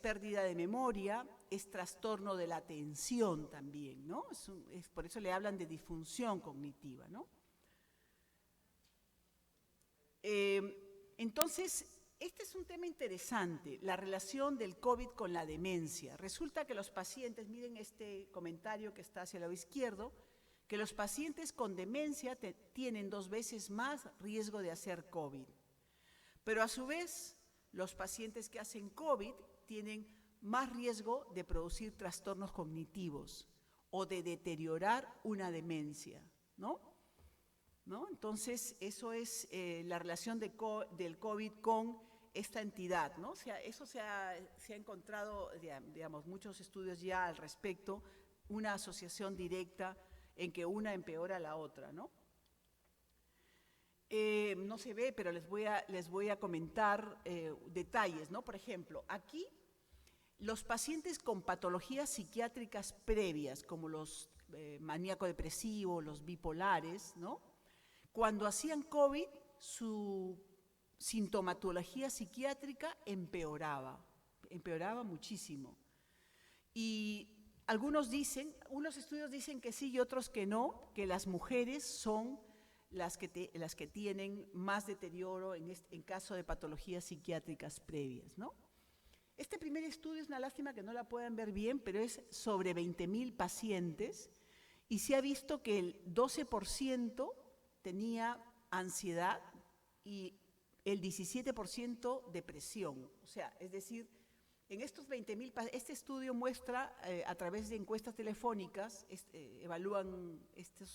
pérdida de memoria, es trastorno de la atención también, ¿no? Por eso le hablan de disfunción cognitiva, ¿no? Entonces, este es un tema interesante, la relación del COVID con la demencia. Resulta que los pacientes, miren este comentario que está hacia el lado izquierdo, que los pacientes con demencia tienen 2 veces más riesgo de hacer COVID. Pero a su vez, los pacientes que hacen COVID tienen más riesgo de producir trastornos cognitivos o de deteriorar una demencia, ¿no? Entonces, eso es la relación del COVID con esta entidad, ¿no? O sea, eso se ha encontrado, digamos, muchos estudios ya al respecto, una asociación directa en que una empeora a la otra, ¿no? No se ve, pero les voy a comentar detalles, ¿no? Por ejemplo, aquí los pacientes con patologías psiquiátricas previas, como los maníaco-depresivos, los bipolares, ¿no? Cuando hacían COVID, su sintomatología psiquiátrica empeoraba muchísimo. Y unos estudios dicen que sí y otros que no, que las mujeres son las que tienen más deterioro en caso de patologías psiquiátricas previas, ¿no? Este primer estudio es una lástima que no la puedan ver bien, pero es sobre 20.000 pacientes y se ha visto que el 12% tenía ansiedad y el 17% depresión. O sea, es decir, en estos 20.000, este estudio muestra a través de encuestas telefónicas, evalúan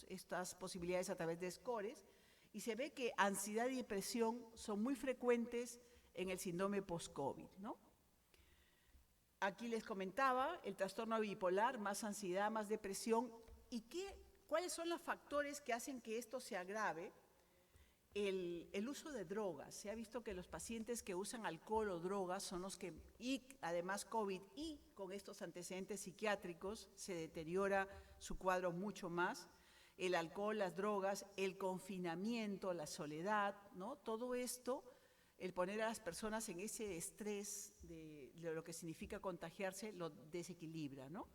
estas posibilidades a través de scores, y se ve que ansiedad y depresión son muy frecuentes en el síndrome post-COVID, ¿no? Aquí les comentaba el trastorno bipolar, más ansiedad, más depresión, y ¿cuáles son los factores que hacen que esto se agrave? El uso de drogas. Se ha visto que los pacientes que usan alcohol o drogas son los que, y además COVID y con estos antecedentes psiquiátricos, se deteriora su cuadro mucho más. El alcohol, las drogas, el confinamiento, la soledad, ¿no? Todo esto, el poner a las personas en ese estrés de lo que significa contagiarse, lo desequilibra, ¿no?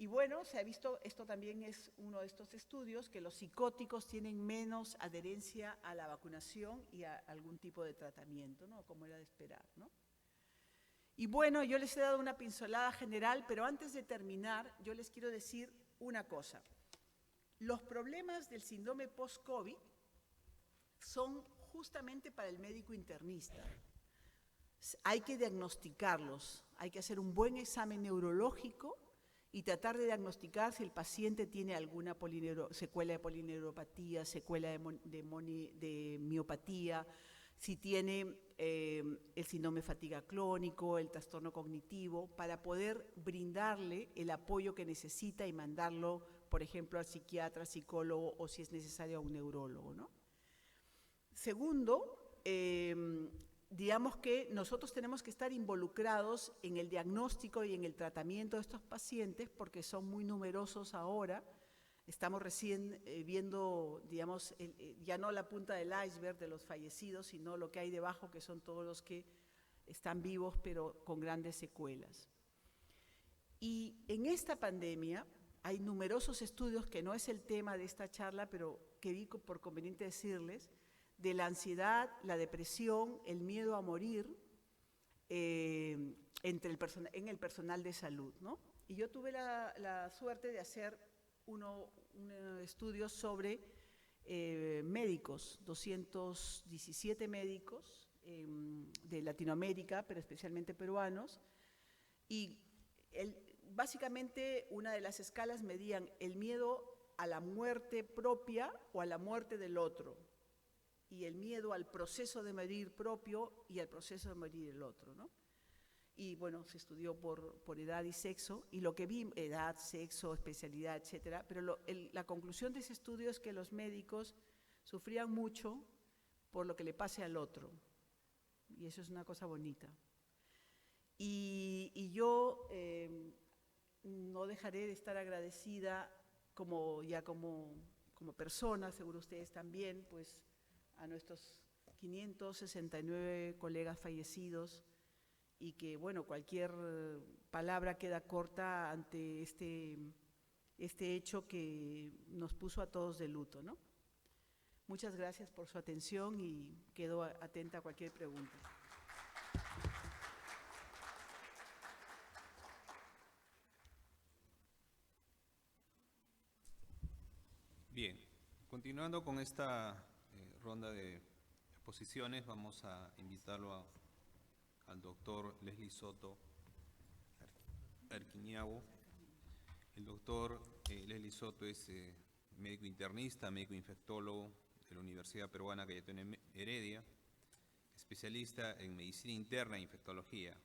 Y bueno, se ha visto, esto también es uno de estos estudios, que los psicóticos tienen menos adherencia a la vacunación y a algún tipo de tratamiento, ¿no? Como era de esperar, ¿no? Y bueno, yo les he dado una pincelada general, pero antes de terminar, yo les quiero decir una cosa. Los problemas del síndrome post-COVID son justamente para el médico internista. Hay que diagnosticarlos, hay que hacer un buen examen neurológico y tratar de diagnosticar si el paciente tiene alguna secuela de polineuropatía, secuela de miopatía, si tiene el síndrome de fatiga crónico, el trastorno cognitivo, para poder brindarle el apoyo que necesita y mandarlo, por ejemplo, al psiquiatra, psicólogo o si es necesario a un neurólogo, ¿no? Segundo, digamos que nosotros tenemos que estar involucrados en el diagnóstico y en el tratamiento de estos pacientes porque son muy numerosos ahora. Estamos recién viendo, digamos, ya no la punta del iceberg de los fallecidos, sino lo que hay debajo, que son todos los que están vivos pero con grandes secuelas. Y en esta pandemia hay numerosos estudios, que no es el tema de esta charla, pero que vi por conveniente decirles, de la ansiedad, la depresión, el miedo a morir en el personal de salud, ¿no? Y yo tuve la suerte de hacer un estudio sobre médicos, 217 médicos de Latinoamérica, pero especialmente peruanos, y básicamente una de las escalas medían el miedo a la muerte propia o a la muerte del otro, y el miedo al proceso de morir propio y al proceso de morir del otro, ¿no? Y bueno, se estudió por edad y sexo, y lo que vi, edad, sexo, especialidad, etcétera, pero la conclusión de ese estudio es que los médicos sufrían mucho por lo que le pase al otro, y eso es una cosa bonita. Y yo no dejaré de estar agradecida como persona, seguro ustedes también, pues a nuestros 569 colegas fallecidos, y que, bueno, cualquier palabra queda corta ante este hecho que nos puso a todos de luto, ¿no? Muchas gracias por su atención y quedo atenta a cualquier pregunta. Bien, continuando con esta ronda de exposiciones, vamos a invitarlo al doctor Leslie Soto Arquiñavo. El doctor Leslie Soto es médico internista, médico infectólogo de la Universidad Peruana Cayetano Heredia, especialista en medicina interna e infectología.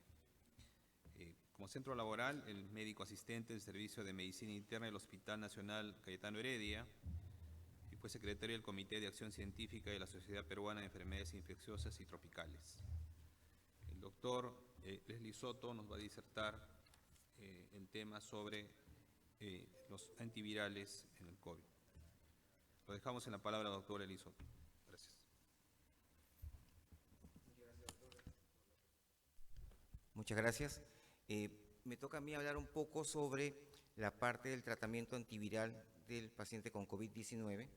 Como centro laboral, el médico asistente del Servicio de Medicina Interna del Hospital Nacional Cayetano Heredia, y fue secretario del Comité de Acción Científica de la Sociedad Peruana de Enfermedades Infecciosas y Tropicales. El doctor Leslie Soto nos va a disertar el tema sobre los antivirales en el COVID. Lo dejamos en la palabra al doctor Leslie Soto. Gracias. Muchas gracias. Me toca a mí hablar un poco sobre la parte del tratamiento antiviral del paciente con COVID-19.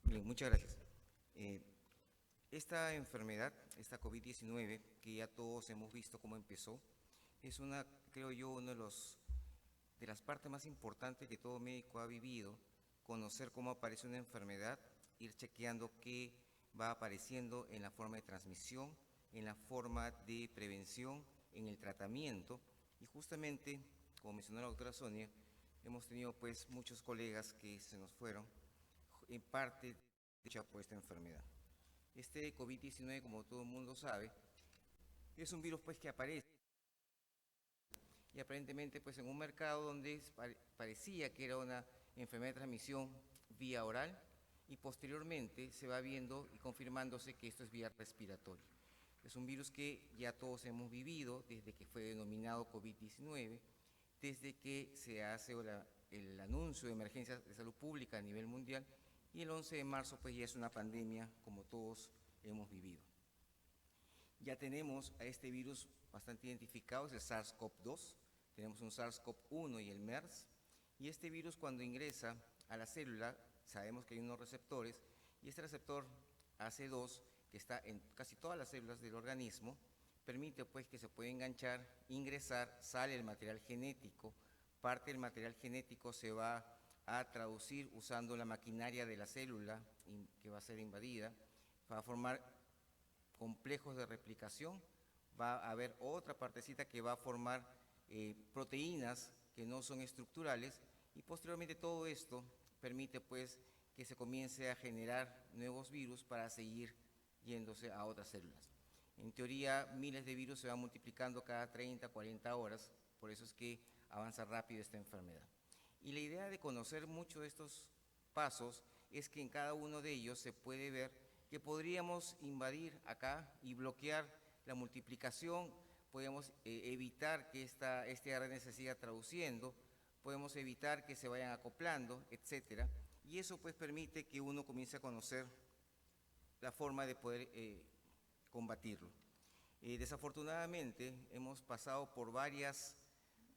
Bien, muchas gracias. Esta enfermedad, esta COVID-19, que ya todos hemos visto cómo empezó, es creo yo, una de las partes más importantes que todo médico ha vivido, conocer cómo aparece una enfermedad, ir chequeando qué va apareciendo en la forma de transmisión, en la forma de prevención, en el tratamiento, y justamente, como mencionó la doctora Sonia, hemos tenido pues muchos colegas que se nos fueron, en parte hecha por esta enfermedad. Este COVID-19, como todo el mundo sabe, es un virus pues que aparece y aparentemente pues en un mercado donde parecía que era una enfermedad de transmisión vía oral, y posteriormente se va viendo y confirmándose que esto es vía respiratoria. Es un virus que ya todos hemos vivido desde que fue denominado COVID-19, desde que se hace el anuncio de emergencia de salud pública a nivel mundial, y el 11 de marzo pues ya es una pandemia como todos hemos vivido. Ya tenemos a este virus bastante identificado, es el SARS-CoV-2, tenemos un SARS-CoV-1 y el MERS, y este virus cuando ingresa a la célula, sabemos que hay unos receptores, y este receptor AC2, que está en casi todas las células del organismo, permite pues que se puede enganchar, ingresar, sale el material genético, parte del material genético se va a traducir usando la maquinaria de la célula que va a ser invadida, va a formar complejos de replicación, va a haber otra partecita que va a formar proteínas que no son estructurales, y posteriormente todo esto permite pues que se comience a generar nuevos virus para seguir yéndose a otras células. En teoría, miles de virus se van multiplicando cada 30, 40 horas, por eso es que avanza rápido esta enfermedad. Y la idea de conocer mucho de estos pasos es que en cada uno de ellos se puede ver que podríamos invadir acá y bloquear la multiplicación, podemos evitar que este ARN se siga traduciendo, podemos evitar que se vayan acoplando, etcétera, y eso pues permite que uno comience a conocer la forma de poder combatirlo. Desafortunadamente hemos pasado por varias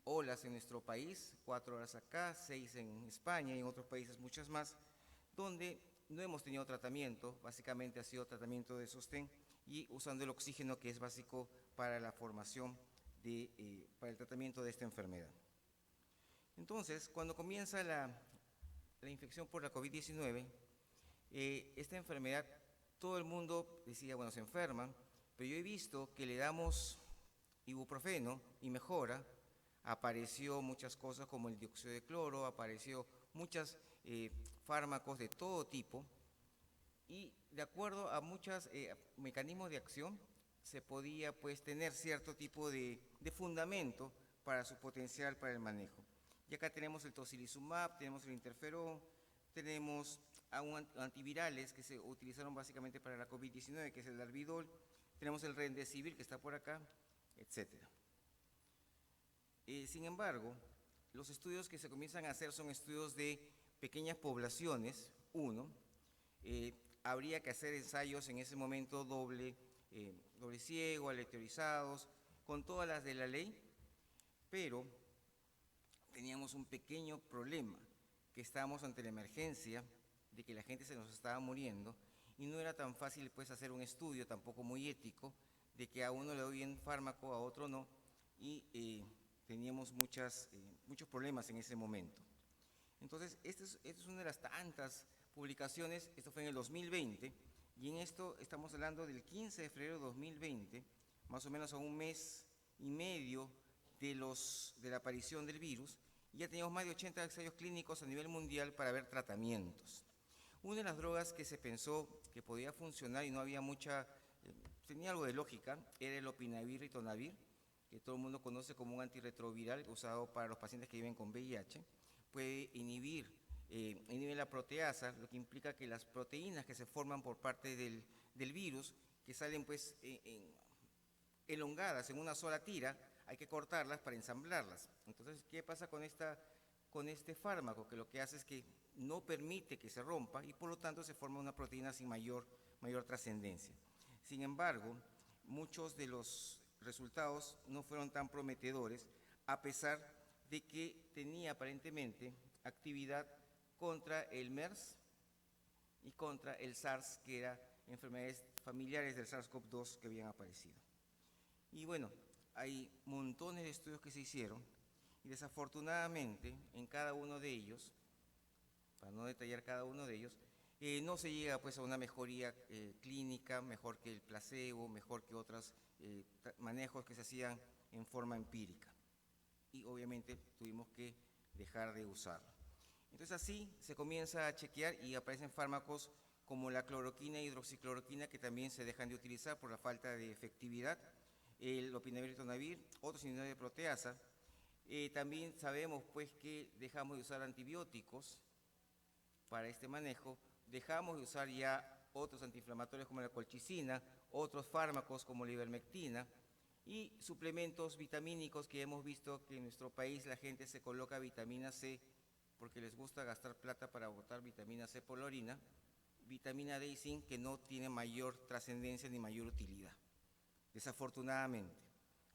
olas en nuestro país, 4 olas acá, 6 en España y en otros países muchas más, donde no hemos tenido tratamiento, básicamente ha sido tratamiento de sostén y usando el oxígeno que es básico para la formación, para el tratamiento de esta enfermedad. Entonces, cuando comienza la infección por la COVID-19, esta enfermedad, todo el mundo decía, bueno, se enferman, pero yo he visto que le damos ibuprofeno y mejora, apareció muchas cosas como el dióxido de cloro, apareció muchos fármacos de todo tipo, y de acuerdo a muchos mecanismos de acción, se podía pues tener cierto tipo de fundamento para su potencial para el manejo. Y acá tenemos el tocilizumab, tenemos el interferón, tenemos antivirales que se utilizaron básicamente para la COVID-19, que es el Arbidol, tenemos el Remdesivir que está por acá, etcétera. Sin embargo, los estudios que se comienzan a hacer son estudios de pequeñas poblaciones, habría que hacer ensayos en ese momento doble ciego, aleatorizados, con todas las de la ley, pero teníamos un pequeño problema, que estábamos ante la emergencia de que la gente se nos estaba muriendo y no era tan fácil pues hacer un estudio, tampoco muy ético, de que a uno le doy un fármaco, a otro no, y teníamos muchos problemas en ese momento. Entonces, esta es una de las tantas publicaciones, esto fue en el 2020, y en esto estamos hablando del 15 de febrero de 2020, más o menos a un mes y medio de la aparición del virus, y ya teníamos más de 80 ensayos clínicos a nivel mundial para ver tratamientos. Una de las drogas que se pensó que podía funcionar y no había tenía algo de lógica, era el opinavir ritonavir, que todo el mundo conoce como un antirretroviral usado para los pacientes que viven con VIH, puede inhibir la proteasa, lo que implica que las proteínas que se forman por parte del virus, que salen pues elongadas en una sola tira, hay que cortarlas para ensamblarlas. Entonces, ¿qué pasa con este fármaco? Que lo que hace es que no permite que se rompa y por lo tanto se forma una proteína sin mayor trascendencia. Sin embargo, muchos de los resultados no fueron tan prometedores, a pesar de que tenía aparentemente actividad contra el MERS y contra el SARS, que eran enfermedades familiares del SARS-CoV-2 que habían aparecido. Y bueno, hay montones de estudios que se hicieron y desafortunadamente en cada uno de ellos, para no detallar cada uno de ellos, no se llega pues a una mejoría clínica, mejor que el placebo, mejor que otros manejos que se hacían en forma empírica. Y obviamente tuvimos que dejar de usarlo. Entonces así se comienza a chequear y aparecen fármacos como la cloroquina e hidroxicloroquina que también se dejan de utilizar por la falta de efectividad, el opinavir ritonavir, otros inhibidores de proteasa. También sabemos pues que dejamos de usar antibióticos para este manejo, dejamos de usar ya otros antiinflamatorios como la colchicina, otros fármacos como la ivermectina y suplementos vitamínicos que hemos visto que en nuestro país la gente se coloca vitamina C porque les gusta gastar plata para botar vitamina C por la orina, vitamina D y zinc que no tienen mayor trascendencia ni mayor utilidad. Desafortunadamente,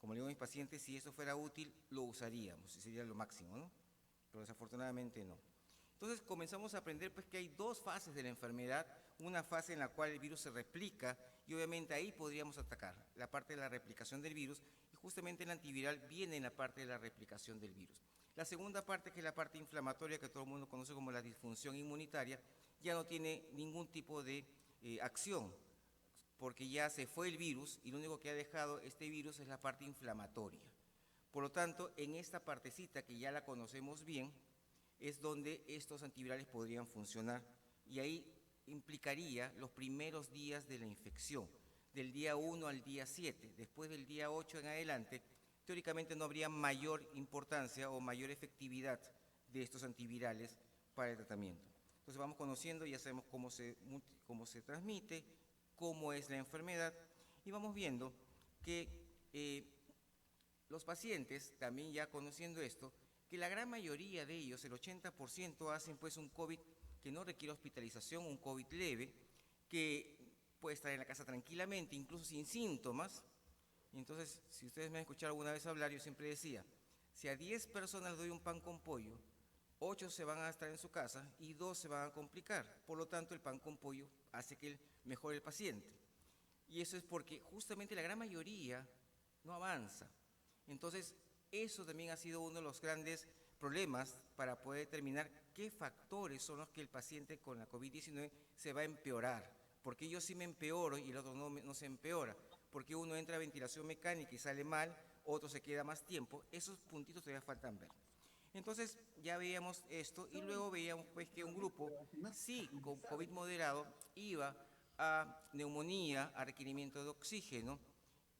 como le digo a mis pacientes, si eso fuera útil, lo usaríamos, y sería lo máximo, ¿no? Pero desafortunadamente no. Entonces comenzamos a aprender pues, que hay dos fases de la enfermedad, una fase en la cual el virus se replica y obviamente ahí podríamos atacar la parte de la replicación del virus y justamente el antiviral viene en la parte de la replicación del virus. La segunda parte, que es la parte inflamatoria que todo el mundo conoce como la disfunción inmunitaria, ya no tiene ningún tipo de acción porque ya se fue el virus y lo único que ha dejado este virus es la parte inflamatoria. Por lo tanto, en esta partecita que ya la conocemos bien, es donde estos antivirales podrían funcionar y ahí implicaría los primeros días de la infección, del día 1 al día 7. Después del día 8 en adelante, teóricamente no habría mayor importancia o mayor efectividad de estos antivirales para el tratamiento. Entonces vamos conociendo, ya sabemos cómo se transmite, cómo es la enfermedad y vamos viendo que los pacientes, también ya conociendo esto, que la gran mayoría de ellos, el 80%, hacen pues un COVID que no requiere hospitalización, un COVID leve, que puede estar en la casa tranquilamente, incluso sin síntomas. Entonces, si ustedes me han escuchado alguna vez hablar, yo siempre decía, si a 10 personas les doy un pan con pollo, 8 se van a estar en su casa y 2 se van a complicar. Por lo tanto, el pan con pollo hace que mejore el paciente. Y eso es porque justamente la gran mayoría no avanza. Entonces, eso también ha sido uno de los grandes problemas para poder determinar qué factores son los que el paciente con la COVID-19 se va a empeorar. Porque yo sí me empeoro y el otro no se empeora. Porque uno entra a ventilación mecánica y sale mal, otro se queda más tiempo. Esos puntitos todavía faltan ver. Entonces ya veíamos esto y luego veíamos pues, que un grupo, sí, con COVID moderado, iba a neumonía, a requerimiento de oxígeno,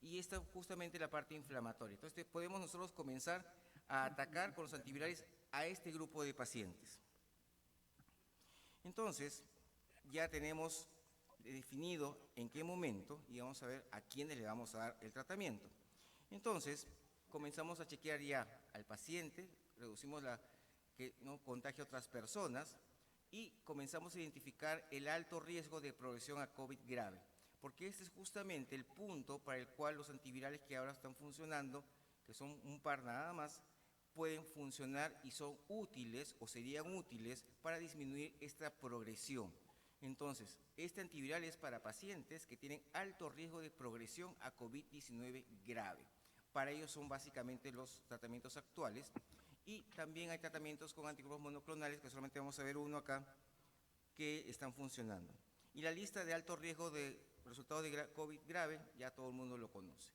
y esta es justamente la parte inflamatoria. Entonces podemos nosotros comenzar a atacar con los antivirales a este grupo de pacientes. Entonces ya tenemos definido en qué momento y vamos a ver a quiénes le vamos a dar el tratamiento. Entonces comenzamos a chequear ya al paciente, reducimos que no contagie a otras personas y comenzamos a identificar el alto riesgo de progresión a COVID grave, porque este es justamente el punto para el cual los antivirales que ahora están funcionando, que son un par nada más, pueden funcionar y son útiles o serían útiles para disminuir esta progresión. Entonces, este antiviral es para pacientes que tienen alto riesgo de progresión a COVID-19 grave. Para ellos son básicamente los tratamientos actuales y también hay tratamientos con anticuerpos monoclonales, que solamente vamos a ver uno acá, que están funcionando. Y la lista de alto riesgo de resultados de COVID grave, ya todo el mundo lo conoce.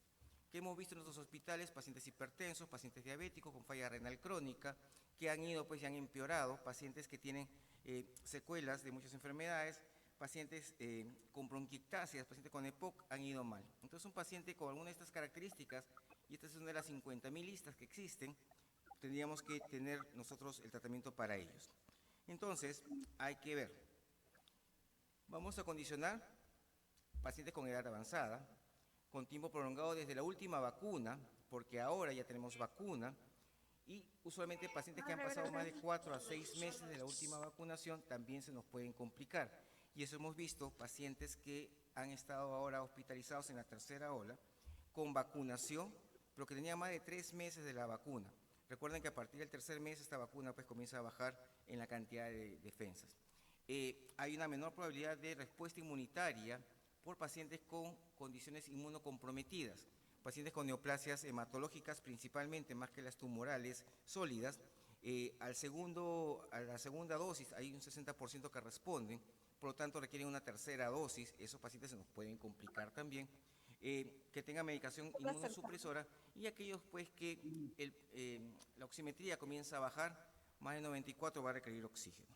Que hemos visto en nuestros hospitales, pacientes hipertensos, pacientes diabéticos con falla renal crónica, que han ido pues y han empeorado, pacientes que tienen secuelas de muchas enfermedades, pacientes con bronquiectasias, pacientes con EPOC han ido mal. Entonces un paciente con alguna de estas características, y esta es una de las 50.000 listas que existen, tendríamos que tener nosotros el tratamiento para ellos. Entonces hay que ver, vamos a condicionar pacientes con edad avanzada, con tiempo prolongado desde la última vacuna, porque ahora ya tenemos vacuna, y usualmente pacientes que han pasado más de 4 a 6 meses de la última vacunación también se nos pueden complicar. Y eso hemos visto, pacientes que han estado ahora hospitalizados en la tercera ola, con vacunación, pero que tenían más de 3 meses de la vacuna. Recuerden que a partir del tercer mes esta vacuna pues comienza a bajar en la cantidad de defensas. Hay una menor probabilidad de respuesta inmunitaria por pacientes con condiciones inmunocomprometidas, pacientes con neoplasias hematológicas principalmente, más que las tumorales sólidas. A la segunda dosis hay un 60% que responden, por lo tanto requieren una tercera dosis, esos pacientes se nos pueden complicar también. Que tengan medicación inmunosupresora y aquellos pues que la oximetría comienza a bajar, más de 94 va a requerir oxígeno.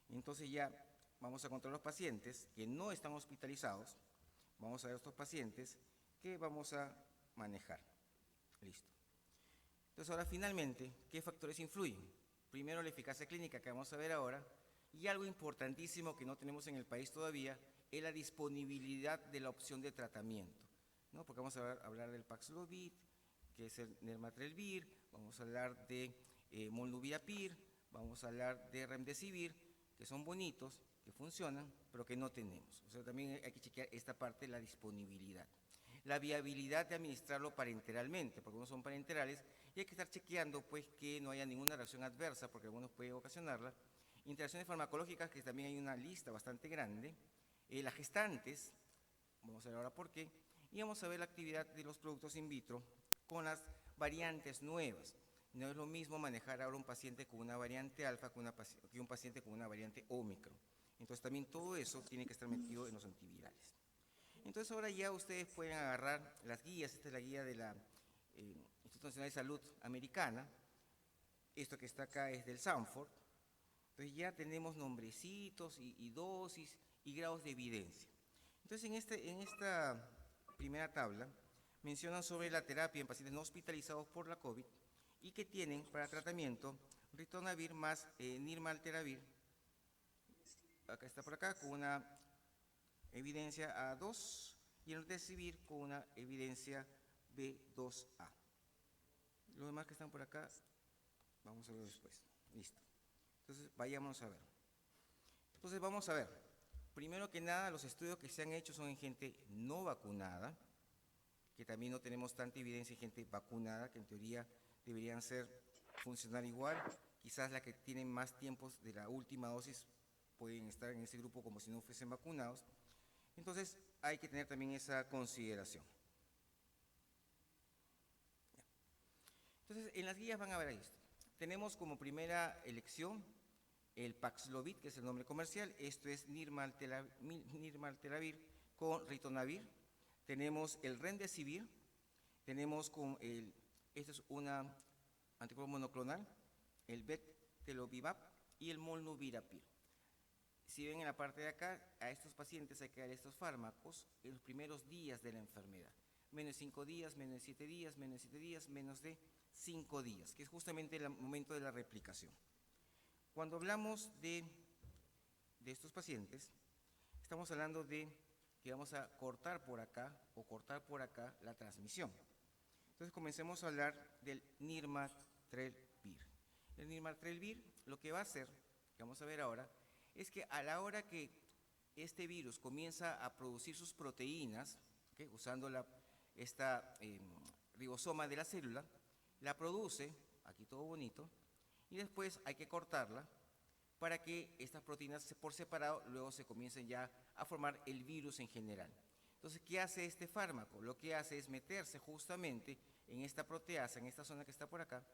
Entonces ya vamos a controlar los pacientes que no están hospitalizados, vamos a ver estos pacientes que vamos a manejar. Listo. Entonces ahora finalmente, ¿qué factores influyen? Primero la eficacia clínica que vamos a ver ahora Y algo importantísimo que no tenemos en el país todavía es la disponibilidad de la opción de tratamiento, ¿no? Porque vamos a hablar del Paxlovid, que es el Nirmatrelvir, vamos a hablar de Molnupiravir, vamos a hablar de Remdesivir, que son bonitos, que funcionan, pero que no tenemos. O sea, también hay que chequear esta parte de la disponibilidad. La viabilidad de administrarlo parenteralmente, porque algunos son parenterales, y hay que estar chequeando pues que no haya ninguna reacción adversa, porque algunos pueden ocasionarla. Interacciones farmacológicas, que también hay una lista bastante grande. Las gestantes, vamos a ver ahora por qué, y vamos a ver la actividad de los productos in vitro con las variantes nuevas. No es lo mismo manejar ahora un paciente con una variante alfa que un paciente con una variante ómicron. Entonces también todo eso tiene que estar metido en los antivirales. Entonces ahora ya ustedes pueden agarrar las guías. Esta es la guía de la Instituto Nacional de Salud Americana. Esto que está acá es del Sanford. Entonces ya tenemos nombrecitos y dosis y grados de evidencia. Entonces en esta primera tabla mencionan sobre la terapia en pacientes no hospitalizados por la COVID y que tienen para tratamiento ritonavir más nirmatrelvir, acá está por acá, con una evidencia A2 y el remdesivir con una evidencia B2A. Los demás que están por acá, vamos a ver después. Listo. Entonces, vayamos a ver. Entonces, vamos a ver. Primero que nada, los estudios que se han hecho son en gente no vacunada, que también no tenemos tanta evidencia en gente vacunada, que en teoría deberían funcionar igual. Quizás las que tienen más tiempos de la última dosis pueden estar en ese grupo como si no fuesen vacunados. Entonces, hay que tener también esa consideración. Entonces, en las guías van a ver esto. Tenemos como primera elección el Paxlovid, que es el nombre comercial. Esto es nirmatrelvir con ritonavir. Tenemos el Remdesivir. Tenemos esto es una anticuerpo monoclonal, el Bebtelovimab y el Molnupiravir. Si ven en la parte de acá, a estos pacientes hay que dar estos fármacos en los primeros días de la enfermedad. Menos de 5 días, menos de 7 días, menos de 7 días, menos de 5 días, que es justamente el momento de la replicación. Cuando hablamos de estos pacientes, estamos hablando de que vamos a cortar por acá o cortar por acá la transmisión. Entonces comencemos a hablar del nirmatrelvir. El nirmatrelvir lo que va a hacer, que vamos a ver ahora, es que a la hora que este virus comienza a producir sus proteínas, ¿okay?, usando esta ribosoma de la célula, la produce, aquí todo bonito, y después hay que cortarla para que estas proteínas por separado luego se comiencen ya a formar el virus en general. Entonces, ¿qué hace este fármaco? Lo que hace es meterse justamente en esta proteasa, en esta zona que está por acá,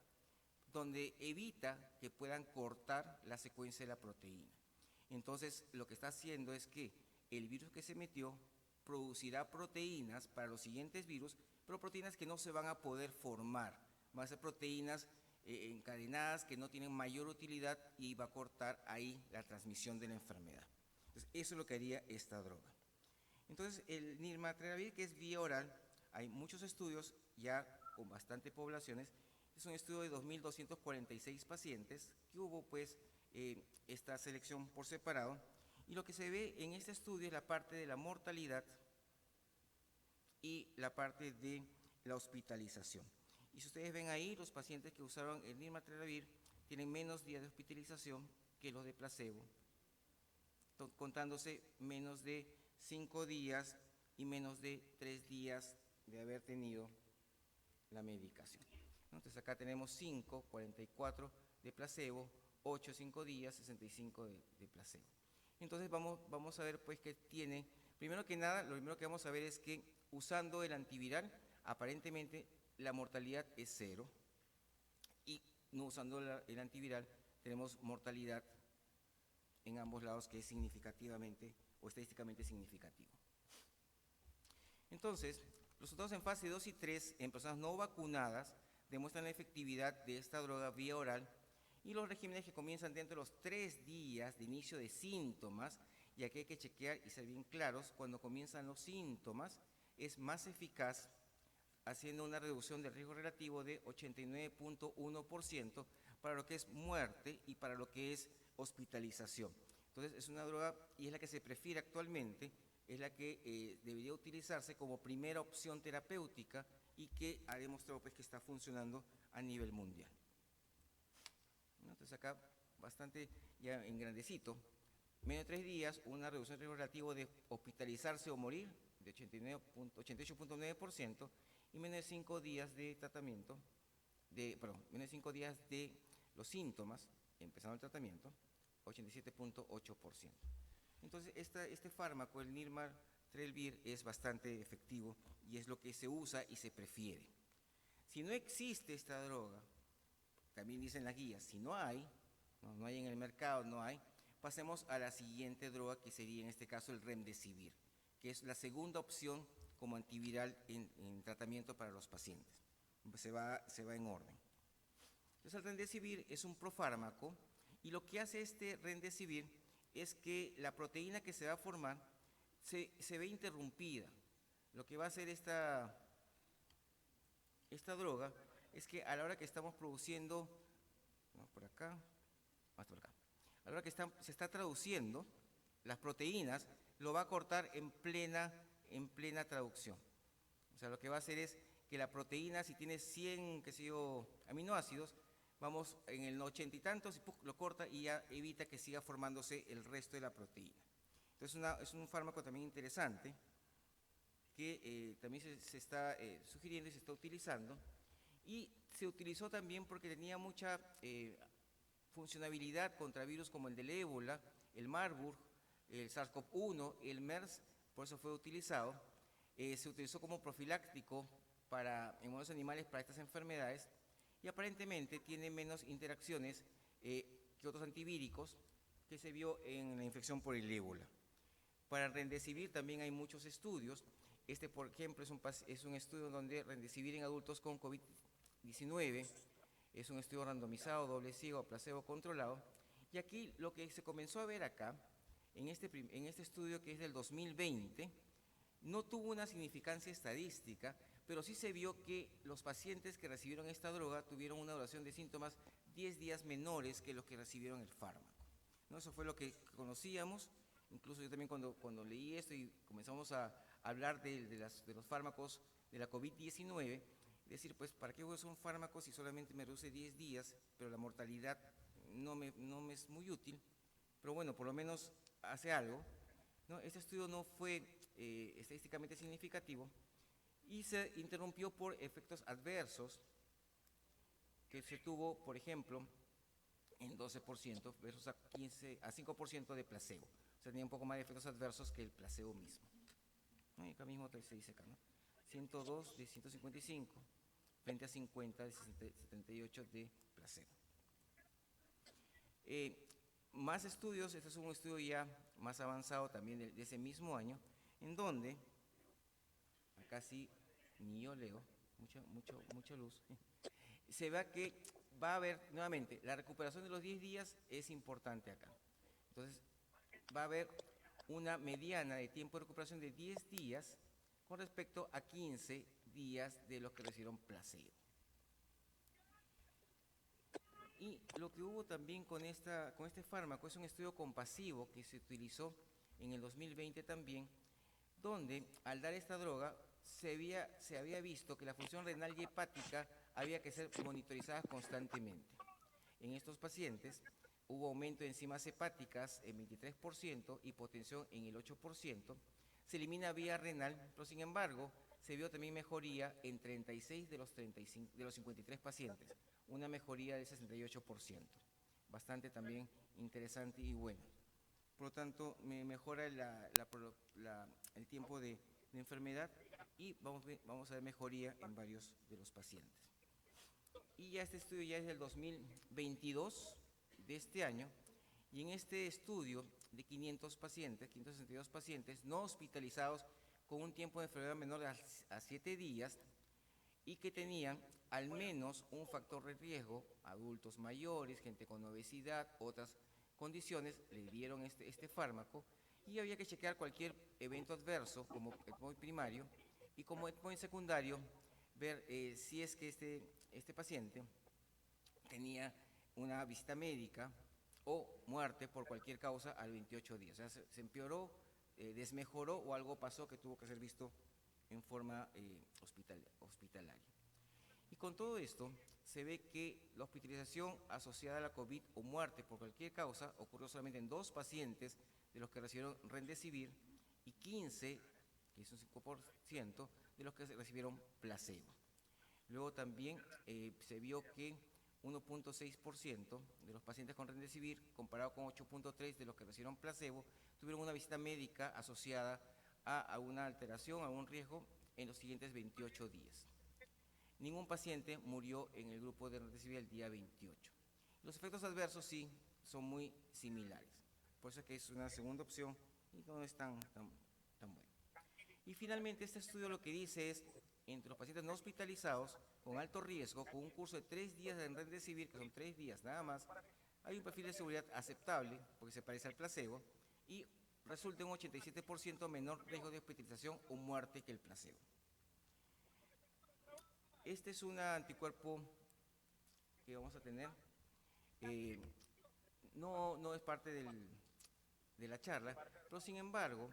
donde evita que puedan cortar la secuencia de la proteína. Entonces, lo que está haciendo es que el virus que se metió producirá proteínas para los siguientes virus, pero proteínas que no se van a poder formar. Van a ser proteínas encadenadas que no tienen mayor utilidad y va a cortar ahí la transmisión de la enfermedad. Entonces, eso es lo que haría esta droga. Entonces, el nirmatrelvir, que es vía oral, hay muchos estudios ya con bastantes poblaciones. Es un estudio de 2.246 pacientes que hubo pues esta selección por separado, y lo que se ve en este estudio es la parte de la mortalidad y la parte de la hospitalización. Y si ustedes ven ahí, los pacientes que usaron el nirmatrelvir tienen menos días de hospitalización que los de placebo, contándose menos de 5 días y menos de 3 días de haber tenido la medicación. Entonces acá tenemos 5, 44 de placebo, 8, 5 días, 65 de placebo. Entonces vamos a ver pues que tiene, primero que nada, lo primero que vamos a ver es que usando el antiviral, aparentemente la mortalidad es 0, y no usando el antiviral tenemos mortalidad en ambos lados que es significativamente o estadísticamente significativo. Entonces, los resultados en fase 2 y 3 en personas no vacunadas demuestran la efectividad de esta droga vía oral, y los regímenes que comienzan dentro de los 3 días de inicio de síntomas, y aquí hay que chequear y ser bien claros, cuando comienzan los síntomas es más eficaz haciendo una reducción del riesgo relativo de 89.1% para lo que es muerte y para lo que es hospitalización. Entonces, es una droga y es la que se prefiere actualmente, es la que debería utilizarse como primera opción terapéutica y que ha demostrado pues, que está funcionando a nivel mundial. Entonces, acá bastante ya en grandecito, menos de 3 días, una reducción del riesgo relativo de hospitalizarse o morir de 88.9% y menos de 5 días de tratamiento, menos de 5 días de los síntomas, empezando el tratamiento, 87.8%. Entonces, este fármaco, el Nirmatrelvir, es bastante efectivo y es lo que se usa y se prefiere. Si no existe esta droga, también dicen las guías, si no hay, no hay en el mercado, no hay, pasemos a la siguiente droga que sería en este caso el Remdesivir, que es la segunda opción como antiviral en tratamiento para los pacientes. Se va en orden. Entonces el Remdesivir es un profármaco y lo que hace este Remdesivir es que la proteína que se va a formar se ve interrumpida. Lo que va a hacer esta droga es que a la hora que estamos produciendo, por acá, más por acá, a la hora que se está traduciendo las proteínas, lo va a cortar en plena traducción. O sea, lo que va a hacer es que la proteína, si tiene 100, qué sé yo, aminoácidos, vamos en el 80 y tantos, y lo corta y ya evita que siga formándose el resto de la proteína. Entonces es un fármaco también interesante que también se está sugiriendo y se está utilizando. Y se utilizó también porque tenía mucha funcionabilidad contra virus como el del ébola, el Marburg, el SARS-CoV-1, el MERS, por eso fue utilizado. Se utilizó como profiláctico en modelos animales para estas enfermedades y aparentemente tiene menos interacciones que otros antivíricos que se vio en la infección por el ébola. Para Remdesivir también hay muchos estudios. Este, por ejemplo, es un estudio donde Remdesivir en adultos con COVID-19 es un estudio randomizado, doble ciego, placebo controlado. Y aquí lo que se comenzó a ver acá, en este estudio que es del 2020, no tuvo una significancia estadística, pero sí se vio que los pacientes que recibieron esta droga tuvieron una duración de síntomas 10 días menores que los que recibieron el fármaco. ¿No? Eso fue lo que conocíamos. Incluso yo también cuando leí esto y comenzamos a hablar de los fármacos de la COVID-19, decir, pues, ¿para qué uso un fármaco si solamente me reduce 10 días, pero la mortalidad no me es muy útil? Pero bueno, por lo menos hace algo, ¿no? Este estudio no fue estadísticamente significativo y se interrumpió por efectos adversos que se tuvo, por ejemplo, en 12% versus a 5% de placebo. O sea, tenía un poco más de efectos adversos que el placebo mismo. ¿No? Y acá mismo se dice acá, ¿no? 102 de 155 frente a 50 de 78 de placebo. Más estudios, este es un estudio ya más avanzado también de ese mismo año, en donde, acá sí, ni yo leo, mucha luz, se ve que va a haber, nuevamente, la recuperación de los 10 días es importante acá. Entonces, va a haber una mediana de tiempo de recuperación de 10 días con respecto a 15 días de los que recibieron placebo. Y lo que hubo también con este fármaco es un estudio compasivo que se utilizó en el 2020 también, donde al dar esta droga se había visto que la función renal y hepática había que ser monitorizadas constantemente. En estos pacientes hubo aumento de enzimas hepáticas en 23%, hipotensión en el 8%, se elimina vía renal, pero sin embargo se vio también mejoría en 36 de los 53 pacientes, una mejoría del 68%, bastante también interesante y buena. Por lo tanto, mejora el tiempo de enfermedad y vamos a ver mejoría en varios de los pacientes. Y ya este estudio ya es del 2022 de este año, y en este estudio de 562 pacientes no hospitalizados con un tiempo de enfermedad menor a 7 días y que tenían al menos un factor de riesgo, adultos mayores, gente con obesidad, otras condiciones, le dieron este fármaco y había que chequear cualquier evento adverso como endpoint primario y como endpoint secundario ver si es que este paciente tenía una visita médica o muerte por cualquier causa al 28 días. O sea, se empeoró, desmejoró o algo pasó que tuvo que ser visto en forma hospitalaria. Y con todo esto, se ve que la hospitalización asociada a la COVID o muerte por cualquier causa ocurrió solamente en 2 pacientes de los que recibieron Remdesivir y 15, que es un 5%, de los que recibieron placebo. Luego también se vio que 1.6% de los pacientes con Remdesivir, comparado con 8.3% de los que recibieron placebo, tuvieron una visita médica asociada a una alteración, a un riesgo en los siguientes 28 días. Ningún paciente murió en el grupo de Remdesivir el día 28. Los efectos adversos sí son muy similares, por eso es que es una segunda opción y no es tan buena. Y finalmente este estudio lo que dice es, entre los pacientes no hospitalizados con alto riesgo, con un curso de 3 días de Remdesivir, que son 3 días nada más, hay un perfil de seguridad aceptable, porque se parece al placebo, y resulta un 87% menor riesgo de hospitalización o muerte que el placebo. Este es un anticuerpo que vamos a tener, no es parte de la charla, pero sin embargo,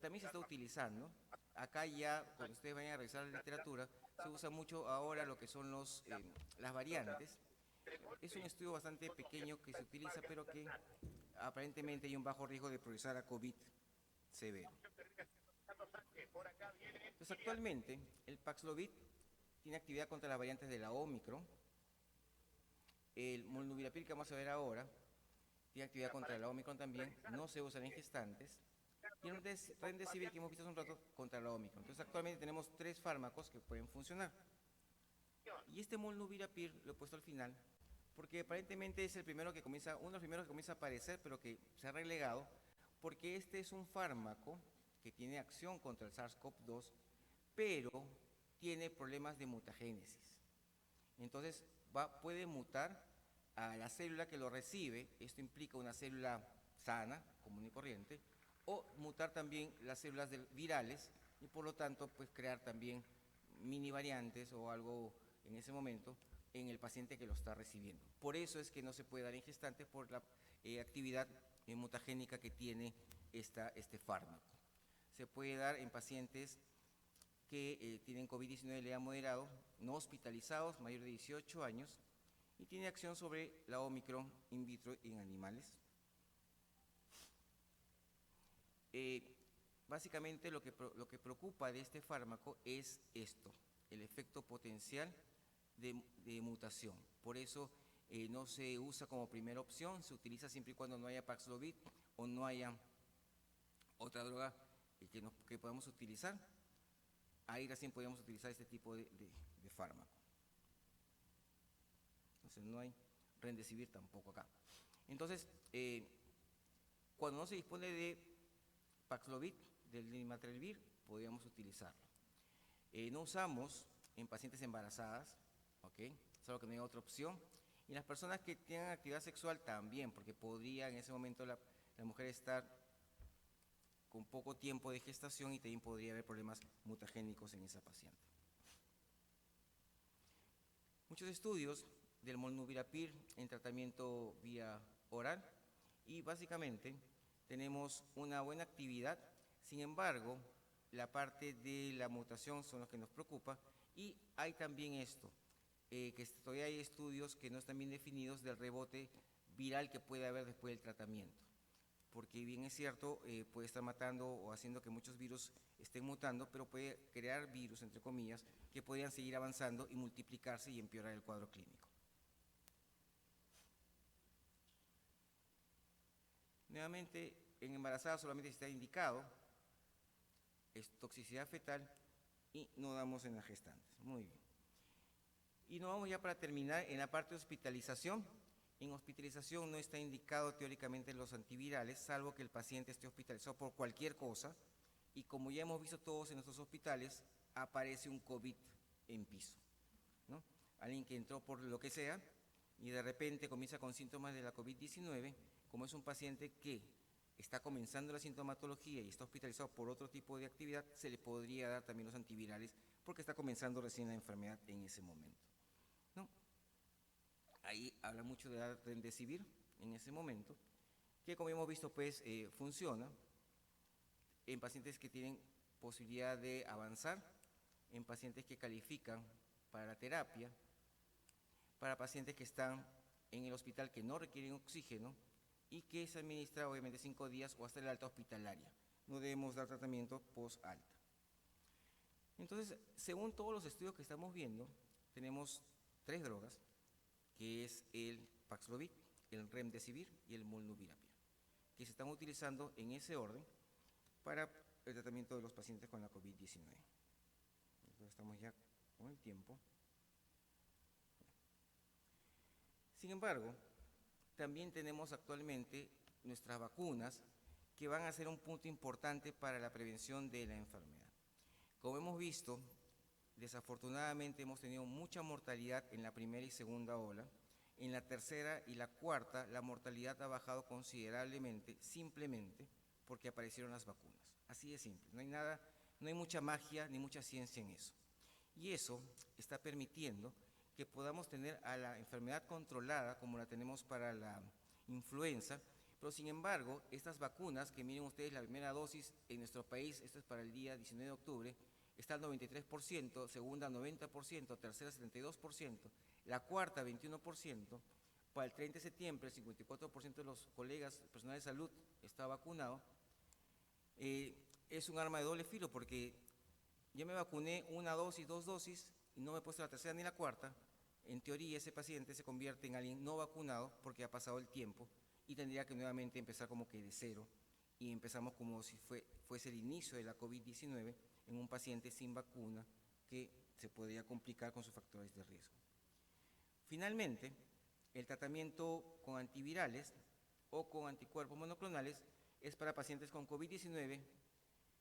también se está utilizando. Acá ya, cuando ustedes vayan a revisar la literatura, se usa mucho ahora lo que son las variantes. Es un estudio bastante pequeño que se utiliza, pero que aparentemente hay un bajo riesgo de progresar a COVID severo. Entonces, actualmente, el Paxlovid tiene actividad contra las variantes de la Omicron. El Molnupiravir, que vamos a ver ahora, tiene actividad contra la Omicron también, no se usan en gestantes. Y el Remdesivir, que hemos visto hace un rato, contra la Omicron. Entonces, actualmente tenemos 3 fármacos que pueden funcionar. Y este Molnupiravir lo he puesto al final, porque aparentemente es el primero que comienza, uno de los primeros que comienza a aparecer, pero que se ha relegado, porque este es un fármaco que tiene acción contra el SARS-CoV-2, pero tiene problemas de mutagénesis. Entonces, puede mutar a la célula que lo recibe, esto implica una célula sana, común y corriente, o mutar también las células virales y por lo tanto pues crear también mini variantes o algo en ese momento en el paciente que lo está recibiendo. Por eso es que no se puede dar en gestantes por la actividad mutagénica que tiene este fármaco. Se puede dar en pacientes que tienen COVID-19 leve a moderado, no hospitalizados, mayor de 18 años, y tiene acción sobre la Omicron in vitro en animales. Básicamente lo que preocupa de este fármaco es esto, el efecto potencial de mutación. Por eso no se usa como primera opción, se utiliza siempre y cuando no haya Paxlovid o no haya otra droga que podamos utilizar. Ahí recién podemos utilizar este tipo de fármaco. Entonces no hay Remdesivir tampoco acá. Entonces, cuando no se dispone de Paxlovid, del Nirmatrelvir, podríamos utilizarlo. No usamos en pacientes embarazadas, ¿ok? Es algo que no hay otra opción. Y las personas que tengan actividad sexual también, porque podría en ese momento la mujer estar con poco tiempo de gestación y también podría haber problemas mutagénicos en esa paciente. Muchos estudios del Molnupiravir en tratamiento vía oral y básicamente tenemos una buena actividad, sin embargo, la parte de la mutación son los que nos preocupa y hay también esto, que todavía hay estudios que no están bien definidos del rebote viral que puede haber después del tratamiento. Porque bien es cierto, puede estar matando o haciendo que muchos virus estén mutando, pero puede crear virus, entre comillas, que podrían seguir avanzando y multiplicarse y empeorar el cuadro clínico. Nuevamente, en embarazadas solamente está indicado, es toxicidad fetal y no damos en las gestantes. Muy bien. Y nos vamos ya para terminar en la parte de hospitalización. En hospitalización no está indicado teóricamente los antivirales, salvo que el paciente esté hospitalizado por cualquier cosa, y como ya hemos visto todos en nuestros hospitales, aparece un COVID en piso, ¿no? Alguien que entró por lo que sea y de repente comienza con síntomas de la COVID-19, como es un paciente que está comenzando la sintomatología y está hospitalizado por otro tipo de actividad, se le podría dar también los antivirales porque está comenzando recién la enfermedad en ese momento, ¿no? Ahí habla mucho de la remdesivir en ese momento, que como hemos visto, pues, funciona en pacientes que tienen posibilidad de avanzar, en pacientes que califican para la terapia, para pacientes que están en el hospital que no requieren oxígeno y que se administra obviamente 5 días o hasta el alta hospitalaria. No debemos dar tratamiento post-alta. Entonces, según todos los estudios que estamos viendo, tenemos 3 drogas, que es el Paxlovid, el Remdesivir y el Molnupiravir, que se están utilizando en ese orden para el tratamiento de los pacientes con la COVID-19. Entonces, estamos ya con el tiempo. Sin embargo, también tenemos actualmente nuestras vacunas que van a ser un punto importante para la prevención de la enfermedad. Como hemos visto, desafortunadamente hemos tenido mucha mortalidad en la primera y segunda ola. En la tercera y la cuarta, la mortalidad ha bajado considerablemente, simplemente porque aparecieron las vacunas. Así de simple, no hay nada, no hay mucha magia ni mucha ciencia en eso. Y eso está permitiendo que podamos tener a la enfermedad controlada como la tenemos para la influenza, pero sin embargo, estas vacunas, que miren ustedes, la primera dosis en nuestro país, esto es para el día 19 de octubre, está al 93%, segunda 90%, tercera 72%, la cuarta 21%, para el 30 de septiembre el 54% de los colegas personal de salud está vacunado. Es un arma de doble filo porque yo me vacuné 1 dosis, 2 dosis y no me he puesto la tercera ni la cuarta. En teoría ese paciente se convierte en alguien no vacunado porque ha pasado el tiempo y tendría que nuevamente empezar como que de cero y empezamos como si fuese el inicio de la COVID-19 en un paciente sin vacuna que se podría complicar con sus factores de riesgo. Finalmente, el tratamiento con antivirales o con anticuerpos monoclonales es para pacientes con COVID-19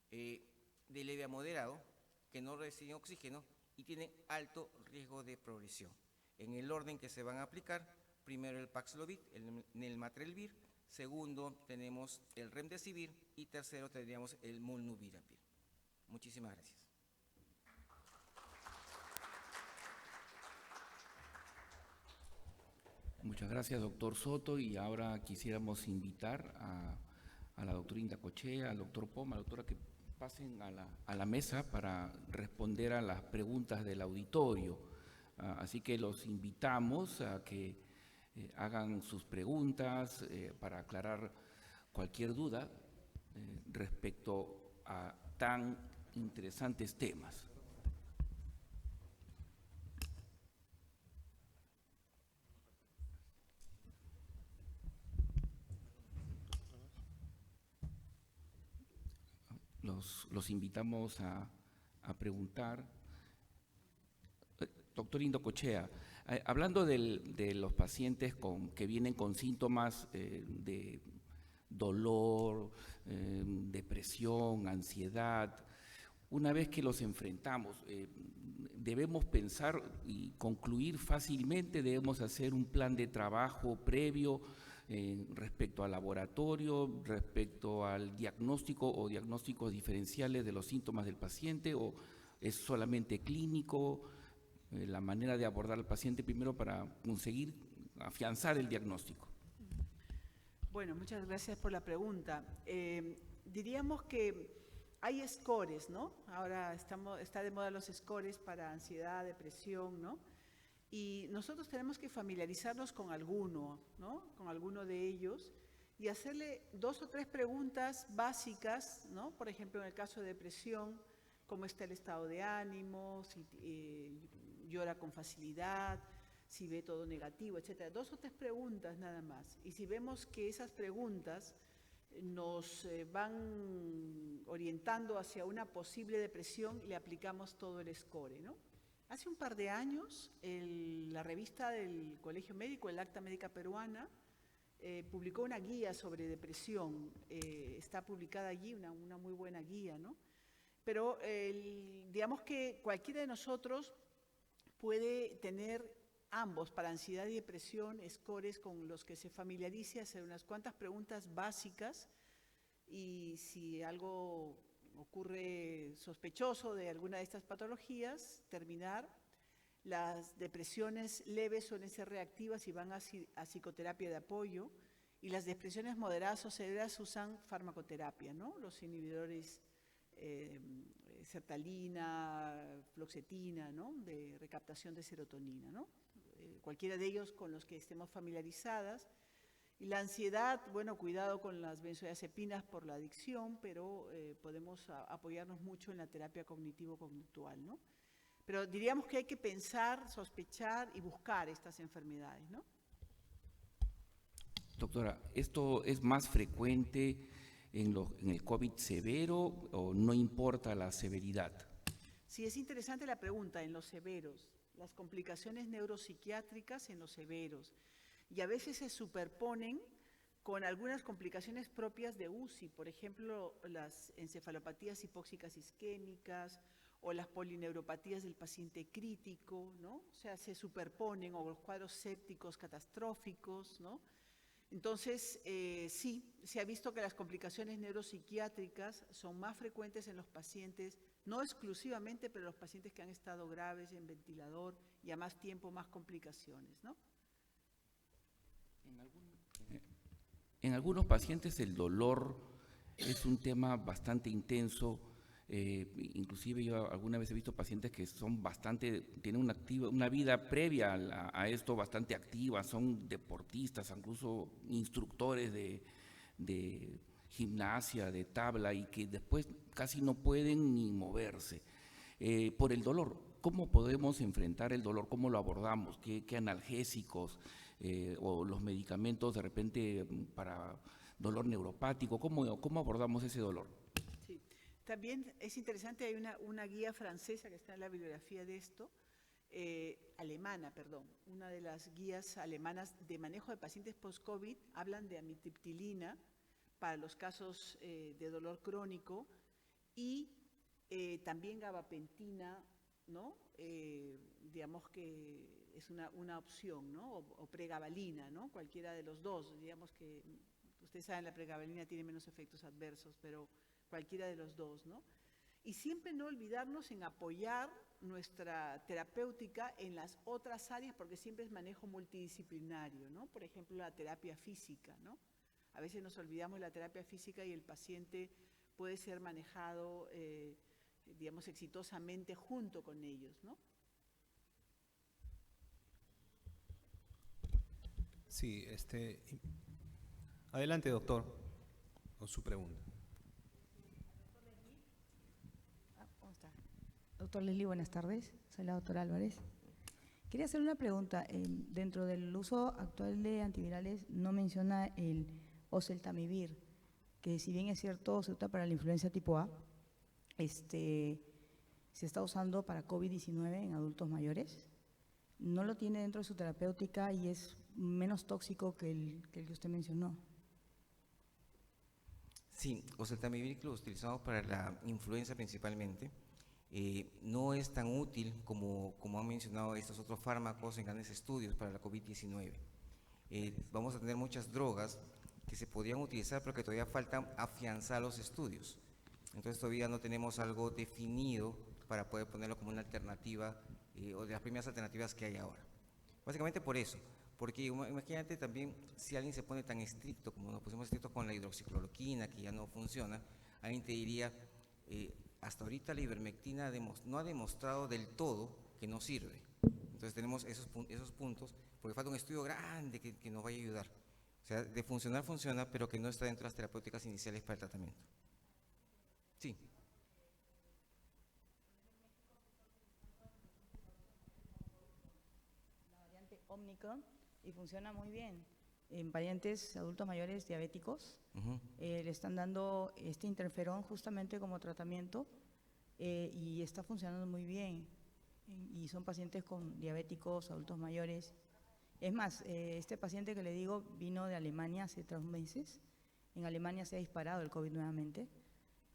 de leve a moderado, que no reciben oxígeno y tienen alto riesgo de progresión. En el orden que se van a aplicar, primero el Paxlovid, el Naltrexonil, segundo tenemos el Remdesivir y tercero tendríamos el Molnupiravir. Muchísimas gracias. Muchas gracias, doctor Soto, y ahora quisiéramos invitar a la doctora Indacochea, al doctor Poma, a la doctora que pasen a la mesa para responder a las preguntas del auditorio. Así que los invitamos a que hagan sus preguntas para aclarar cualquier duda respecto a tan interesantes temas. Los invitamos a preguntar. Doctor Indacochea, hablando de los pacientes que vienen con síntomas de dolor, depresión, ansiedad, una vez que los enfrentamos, debemos pensar y concluir fácilmente, debemos hacer un plan de trabajo previo respecto al laboratorio, respecto al diagnóstico o diagnósticos diferenciales de los síntomas del paciente, o es solamente clínico, la manera de abordar al paciente primero para conseguir afianzar el diagnóstico. Bueno, muchas gracias por la pregunta. Diríamos que hay scores, ¿no? Ahora está de moda los scores para ansiedad, depresión, ¿no? Y nosotros tenemos que familiarizarnos con alguno, ¿no? Con alguno de ellos y hacerle 2 o 3 preguntas básicas, ¿no? Por ejemplo, en el caso de depresión, cómo está el estado de ánimo, si llora con facilidad, si ve todo negativo, etcétera. 2 o 3 preguntas nada más. Y si vemos que esas preguntas nos van orientando hacia una posible depresión, le aplicamos todo el score, ¿no? Hace un par de años, la revista del Colegio Médico, el Acta Médica Peruana, publicó una guía sobre depresión. Está publicada allí, una muy buena guía, ¿no? Pero digamos que cualquiera de nosotros puede tener ambos, para ansiedad y depresión, scores con los que se familiarice, hacer unas cuantas preguntas básicas y si algo ocurre sospechoso de alguna de estas patologías, terminar. Las depresiones leves suelen ser reactivas y van a psicoterapia de apoyo, y las depresiones moderadas o severas usan farmacoterapia, ¿no? Los inhibidores sertralina, fluoxetina, ¿no? De recaptación de serotonina, ¿no? Cualquiera de ellos con los que estemos familiarizadas. Y la ansiedad, bueno, cuidado con las benzodiazepinas por la adicción, pero podemos apoyarnos mucho en la terapia cognitivo-conductual, ¿no? Pero diríamos que hay que pensar, sospechar y buscar estas enfermedades, ¿no? Doctora, ¿esto es más frecuente en el COVID severo o no importa la severidad? Sí, es interesante la pregunta, en los severos, las complicaciones neuropsiquiátricas en los severos, y a veces se superponen con algunas complicaciones propias de UCI, por ejemplo, las encefalopatías hipóxicas isquémicas o las polineuropatías del paciente crítico, ¿no? O sea, se superponen, o los cuadros sépticos catastróficos, ¿no? Entonces, sí, se ha visto que las complicaciones neuropsiquiátricas son más frecuentes en los pacientes, no exclusivamente, pero los pacientes que han estado graves en ventilador y a más tiempo, más complicaciones, ¿no? En algunos pacientes el dolor es un tema bastante intenso. Inclusive yo alguna vez he visto pacientes que son tienen una vida previa a esto bastante activa, son deportistas, incluso instructores de gimnasia, de tabla, y que después casi no pueden ni moverse por el dolor. ¿Cómo podemos enfrentar el dolor? ¿Cómo lo abordamos? ¿Qué analgésicos o los medicamentos de repente para dolor neuropático? ¿Cómo abordamos ese dolor? Sí, también es interesante, hay una guía francesa que está en la bibliografía de esto, alemana, perdón, una de las guías alemanas de manejo de pacientes post-COVID, hablan de amitriptilina para los casos de dolor crónico, y también gabapentina, ¿no? Digamos que es una opción, ¿no? O pregabalina, ¿no? Cualquiera de los dos, digamos que ustedes saben, la pregabalina tiene menos efectos adversos, pero cualquiera de los dos, ¿no? Y siempre no olvidarnos en apoyar nuestra terapéutica en las otras áreas, porque siempre es manejo multidisciplinario, ¿no? Por ejemplo, la terapia física, ¿no? A veces nos olvidamos de la terapia física y el paciente puede ser manejado, digamos, exitosamente junto con ellos, ¿no? Sí, adelante, doctor, con su pregunta. ¿Cómo está? Doctor Leslie, buenas tardes. Soy la doctora Álvarez. Quería hacer una pregunta. Dentro del uso actual de antivirales no menciona el oseltamivir, que si bien es cierto se usa para la influenza tipo A, se está usando para COVID-19 en adultos mayores. No lo tiene dentro de su terapéutica y es menos tóxico que el que usted mencionó. Sí, oseltamivir, que lo utilizamos para la influenza principalmente, no es tan útil como han mencionado estos otros fármacos en grandes estudios para la COVID-19. Vamos a tener muchas drogas que se podrían utilizar, pero que todavía faltan afianzar los estudios. Entonces todavía no tenemos algo definido para poder ponerlo como una alternativa o de las primeras alternativas que hay ahora. Básicamente por eso, porque imagínate también si alguien se pone tan estricto como nos pusimos estrictos con la hidroxicloroquina, que ya no funciona, alguien te diría, hasta ahorita la ivermectina no ha demostrado del todo que no sirve. Entonces tenemos esos puntos, porque falta un estudio grande que nos vaya a ayudar. O sea, de funcionar, funciona, pero que no está dentro de las terapéuticas iniciales para el tratamiento. Sí. La variante Omicron, y funciona muy bien. En pacientes adultos mayores diabéticos, le están dando este interferón justamente como tratamiento y está funcionando muy bien. Y son pacientes con diabéticos, adultos mayores. Es más, este paciente que le digo vino de Alemania hace 3 meses. En Alemania se ha disparado el COVID nuevamente.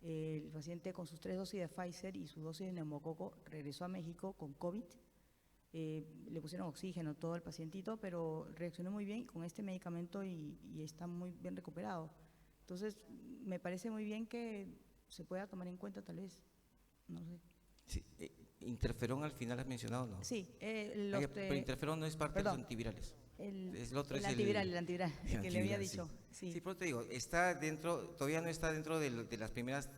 El paciente con sus 3 dosis de Pfizer y su dosis de neumococo regresó a México con COVID. Le pusieron oxígeno todo el pacientito, pero reaccionó muy bien con este medicamento y está muy bien recuperado. Entonces, me parece muy bien que se pueda tomar en cuenta tal vez, no sé. Sí, interferón al final has mencionado, ¿no? Sí, Pero interferón no es parte de los antivirales. El otro es el antiviral, que le antiviral, había sí. dicho. Sí. Sí, pero te digo, está dentro, todavía no está dentro de las primeros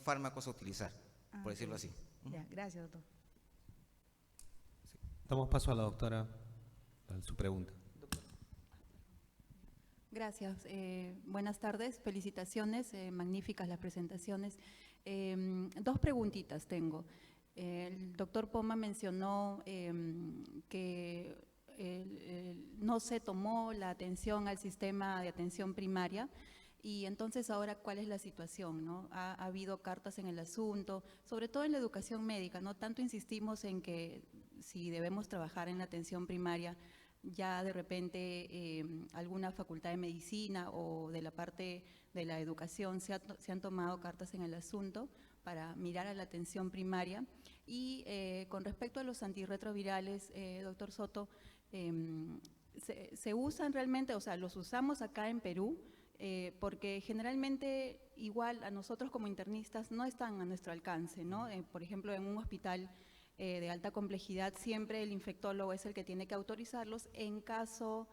fármacos a utilizar, Ah, por decirlo ok. así. Ya, gracias, doctor. Damos paso a la doctora para su pregunta. Gracias. Buenas tardes, felicitaciones, magníficas las presentaciones. Dos preguntitas tengo. El doctor Poma mencionó que no se tomó la atención al sistema de atención primaria y entonces ahora, ¿cuál es la situación, no? Ha habido cartas en el asunto, sobre todo en la educación médica, ¿no? Tanto insistimos en que si debemos trabajar en la atención primaria, ya de repente alguna facultad de medicina o de la parte de la educación se han tomado cartas en el asunto para mirar a la atención primaria. Y con respecto a los antirretrovirales, doctor Soto, se usan realmente, o sea, los usamos acá en Perú, porque generalmente igual a nosotros como internistas no están a nuestro alcance, ¿no? Por ejemplo, en un hospital de alta complejidad, siempre el infectólogo es el que tiene que autorizarlos en caso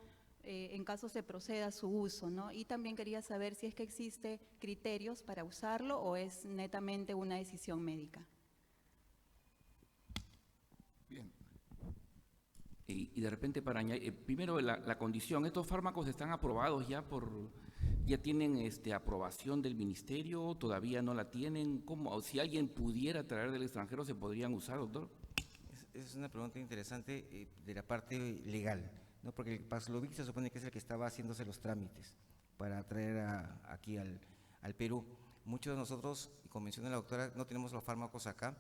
se proceda a su uso, ¿no? Y también quería saber si es que existe criterios para usarlo o es netamente una decisión médica. Bien. Y de repente para añadir, primero la condición, ¿estos fármacos están aprobados ya tienen aprobación del ministerio, todavía no la tienen? ¿Cómo? Si alguien pudiera traer del extranjero, ¿se podrían usar, doctor? Esa es una pregunta interesante de la parte legal, ¿no? Porque el Paxlovid se supone que es el que estaba haciéndose los trámites para traer aquí al Perú. Muchos de nosotros, y como menciona la doctora, no tenemos los fármacos acá.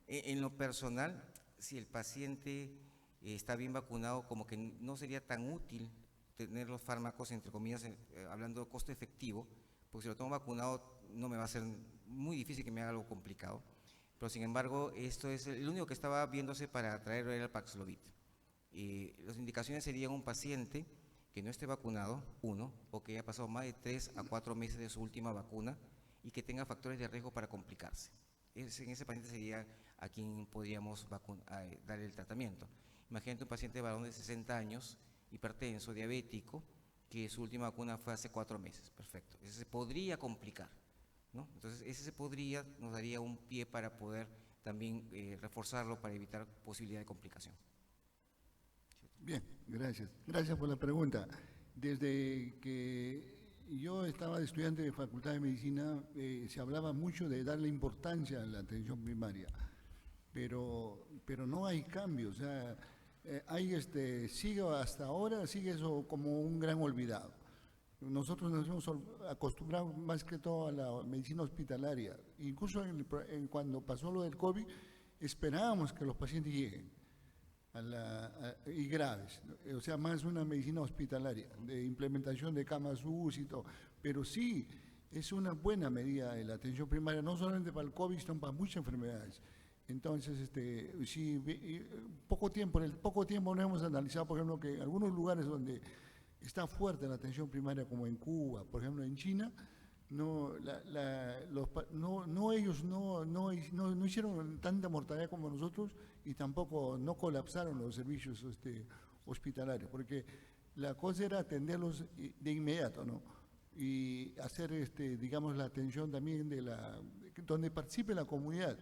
En lo personal, si el paciente está bien vacunado, como que no sería tan útil tener los fármacos, entre comillas, hablando de costo efectivo, porque si lo tengo vacunado no me va a ser muy difícil que me haga algo complicado. Pero sin embargo, esto es el único que estaba viéndose para traer el Paxlovid. Las indicaciones serían un paciente que no esté vacunado, o que haya pasado más de 3 a 4 meses de su última vacuna y que tenga factores de riesgo para complicarse. En ese paciente sería a quien podríamos dar el tratamiento. Imagínate un paciente varón de 60 años, hipertenso, diabético, que su última vacuna fue hace 4 meses. Perfecto. Ese se podría complicar, ¿no? Entonces, ese nos daría un pie para poder también reforzarlo para evitar posibilidad de complicación. Bien, gracias. Gracias por la pregunta. Desde que yo estaba de estudiante de Facultad de Medicina, se hablaba mucho de darle importancia a la atención primaria, pero no hay cambios. O sea, sigue hasta ahora, sigue eso como un gran olvidado. Nosotros nos hemos acostumbrado más que todo a la medicina hospitalaria. Incluso cuando pasó lo del COVID, esperábamos que los pacientes lleguen y graves, o sea, más una medicina hospitalaria, de implementación de camas UCI y todo. Pero sí, es una buena medida de la atención primaria, no solamente para el COVID, sino para muchas enfermedades. Entonces, sí, en el poco tiempo no hemos analizado, por ejemplo, que en algunos lugares donde está fuerte la atención primaria, como en Cuba, por ejemplo, en China, ellos no hicieron tanta mortalidad como nosotros y tampoco no colapsaron los servicios hospitalarios, porque la cosa era atenderlos de inmediato, ¿no? Y hacer, digamos, la atención también donde participe la comunidad.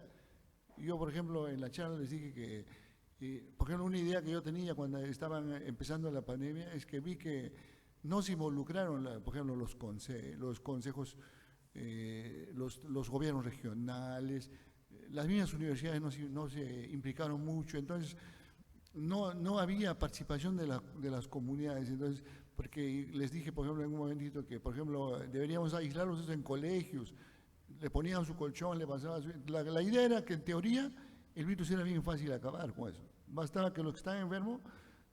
Yo, por ejemplo, en la charla les dije que, por ejemplo, una idea que yo tenía cuando estaban empezando la pandemia es que vi que no se involucraron, por ejemplo, los consejos, los gobiernos regionales, las mismas universidades no se implicaron mucho, entonces no había participación de las comunidades. Entonces, porque les dije, por ejemplo, en un momentito que, por ejemplo, deberíamos aislarlos en colegios, le ponían su colchón, le pasaban la idea era que en teoría el virus era bien fácil de acabar con eso. Bastaba que los que están enfermos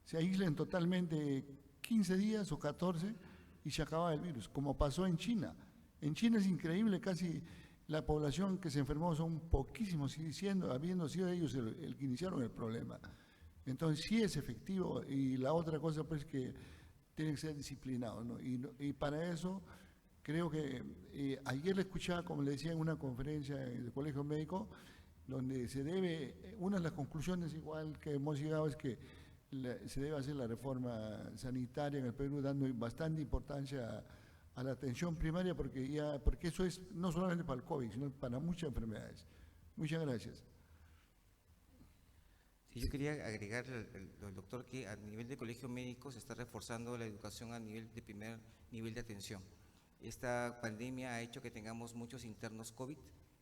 se aíslen totalmente 15 días o 14 y se acababa el virus, como pasó en China. En China es increíble, casi la población que se enfermó son poquísimos, habiendo sido ellos el que iniciaron el problema. Entonces sí es efectivo, y la otra cosa pues que tiene que ser disciplinado, ¿no? Y para eso creo que ayer le escuchaba, como le decía, en una conferencia en el Colegio Médico, donde se debe, una de las conclusiones igual que hemos llegado es que se debe hacer la reforma sanitaria en el Perú, dando bastante importancia a la atención primaria, porque eso es no solamente para el COVID, sino para muchas enfermedades. Muchas gracias. Sí, yo quería agregar al doctor que a nivel de colegio médico se está reforzando la educación a nivel de primer nivel de atención. Esta pandemia ha hecho que tengamos muchos internos COVID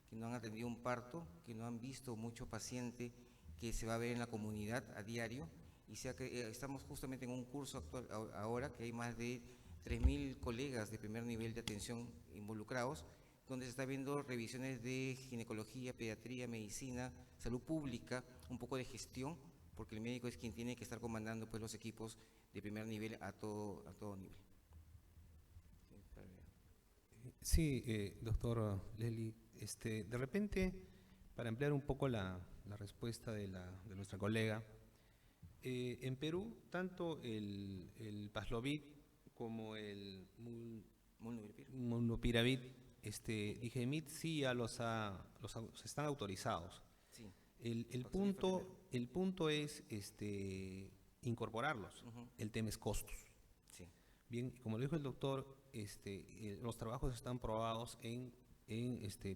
que no han atendido un parto, que no han visto mucho paciente que se va a ver en la comunidad a diario, y estamos justamente en un curso actual ahora que hay más de 3.000 colegas de primer nivel de atención involucrados, donde se está viendo revisiones de ginecología, pediatría, medicina, salud pública, un poco de gestión, porque el médico es quien tiene que estar comandando pues los equipos de primer nivel a todo nivel. Sí, doctor Lely, de repente, para ampliar un poco la respuesta de nuestra colega, en Perú, tanto el Paxlovid como el Molnupiravir, Digemit sí ya están autorizados. Sí. El punto es incorporarlos. El tema es costos. Sí. Bien, como lo dijo el doctor, los trabajos están probados en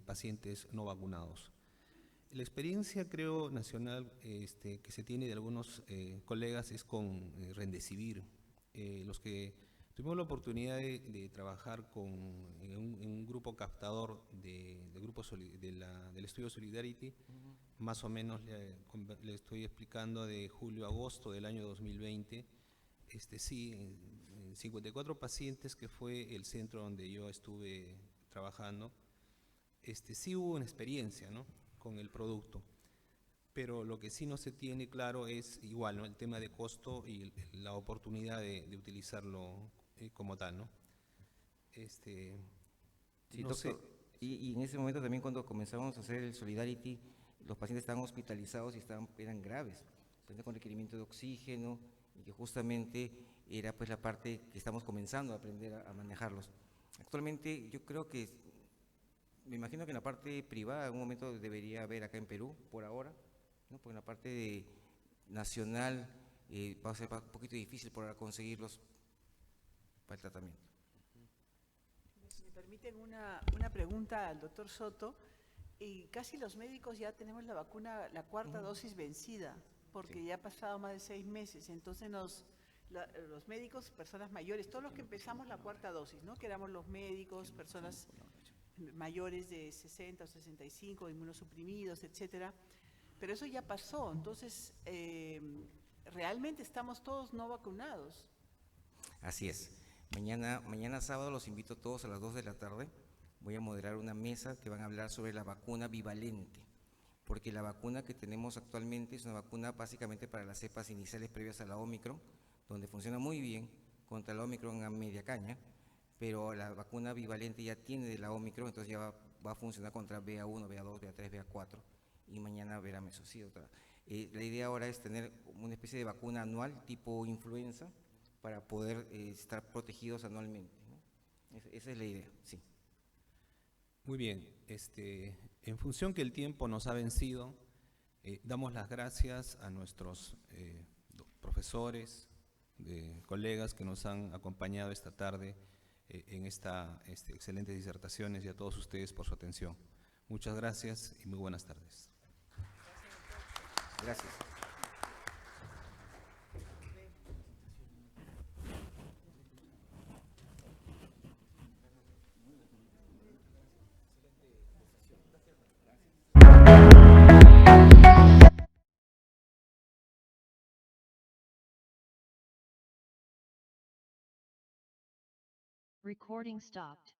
pacientes no vacunados. La experiencia, creo, nacional que se tiene de algunos colegas es con Remdesivir. Los que tuvimos la oportunidad de trabajar en un grupo captador del estudio Solidarity, más o menos le estoy explicando de julio a agosto del año 2020, sí, 54 pacientes, que fue el centro donde yo estuve trabajando, sí hubo una experiencia, ¿no?, con el producto, pero lo que sí no se tiene claro es igual, ¿no?, el tema de costo y la oportunidad de utilizarlo como tal, ¿no? Sí, no doctor, sé. y en ese momento también cuando comenzamos a hacer el Solidarity, los pacientes estaban hospitalizados y eran graves, pacientes con requerimiento de oxígeno, y que justamente era pues la parte que estamos comenzando a aprender a manejarlos. Actualmente yo creo que, me imagino que en la parte privada en un momento debería haber acá en Perú, por ahora, ¿no?, porque en la parte nacional va a ser un poquito difícil por conseguirlos para el tratamiento. Si me permiten una pregunta al doctor Soto, y casi los médicos ya tenemos la vacuna, la cuarta dosis vencida, porque Sí. ya ha pasado más de 6 meses, entonces los médicos, personas mayores, todos los que empezamos la cuarta dosis, ¿no?, que éramos los médicos, personas mayores de 60 o 65, inmunosuprimidos, etcétera, pero eso ya pasó, entonces realmente estamos todos no vacunados. Así es. Mañana sábado los invito a todos a las 2 de la tarde. Voy a moderar una mesa que van a hablar sobre la vacuna bivalente, porque la vacuna que tenemos actualmente es una vacuna básicamente para las cepas iniciales previas a la Omicron, donde funciona muy bien contra la Omicron a media caña, pero la vacuna bivalente ya tiene de la Omicron, entonces ya va a funcionar contra BA1, BA2, BA3, BA4, y mañana verá mesocito. La idea ahora es tener una especie de vacuna anual tipo influenza para poder estar protegidos anualmente, ¿no? Esa es la idea, sí. Muy bien, en función que el tiempo nos ha vencido, damos las gracias a nuestros profesores, colegas que nos han acompañado esta tarde en estas excelentes disertaciones, y a todos ustedes por su atención. Muchas gracias y muy buenas tardes. Gracias. Recording stopped.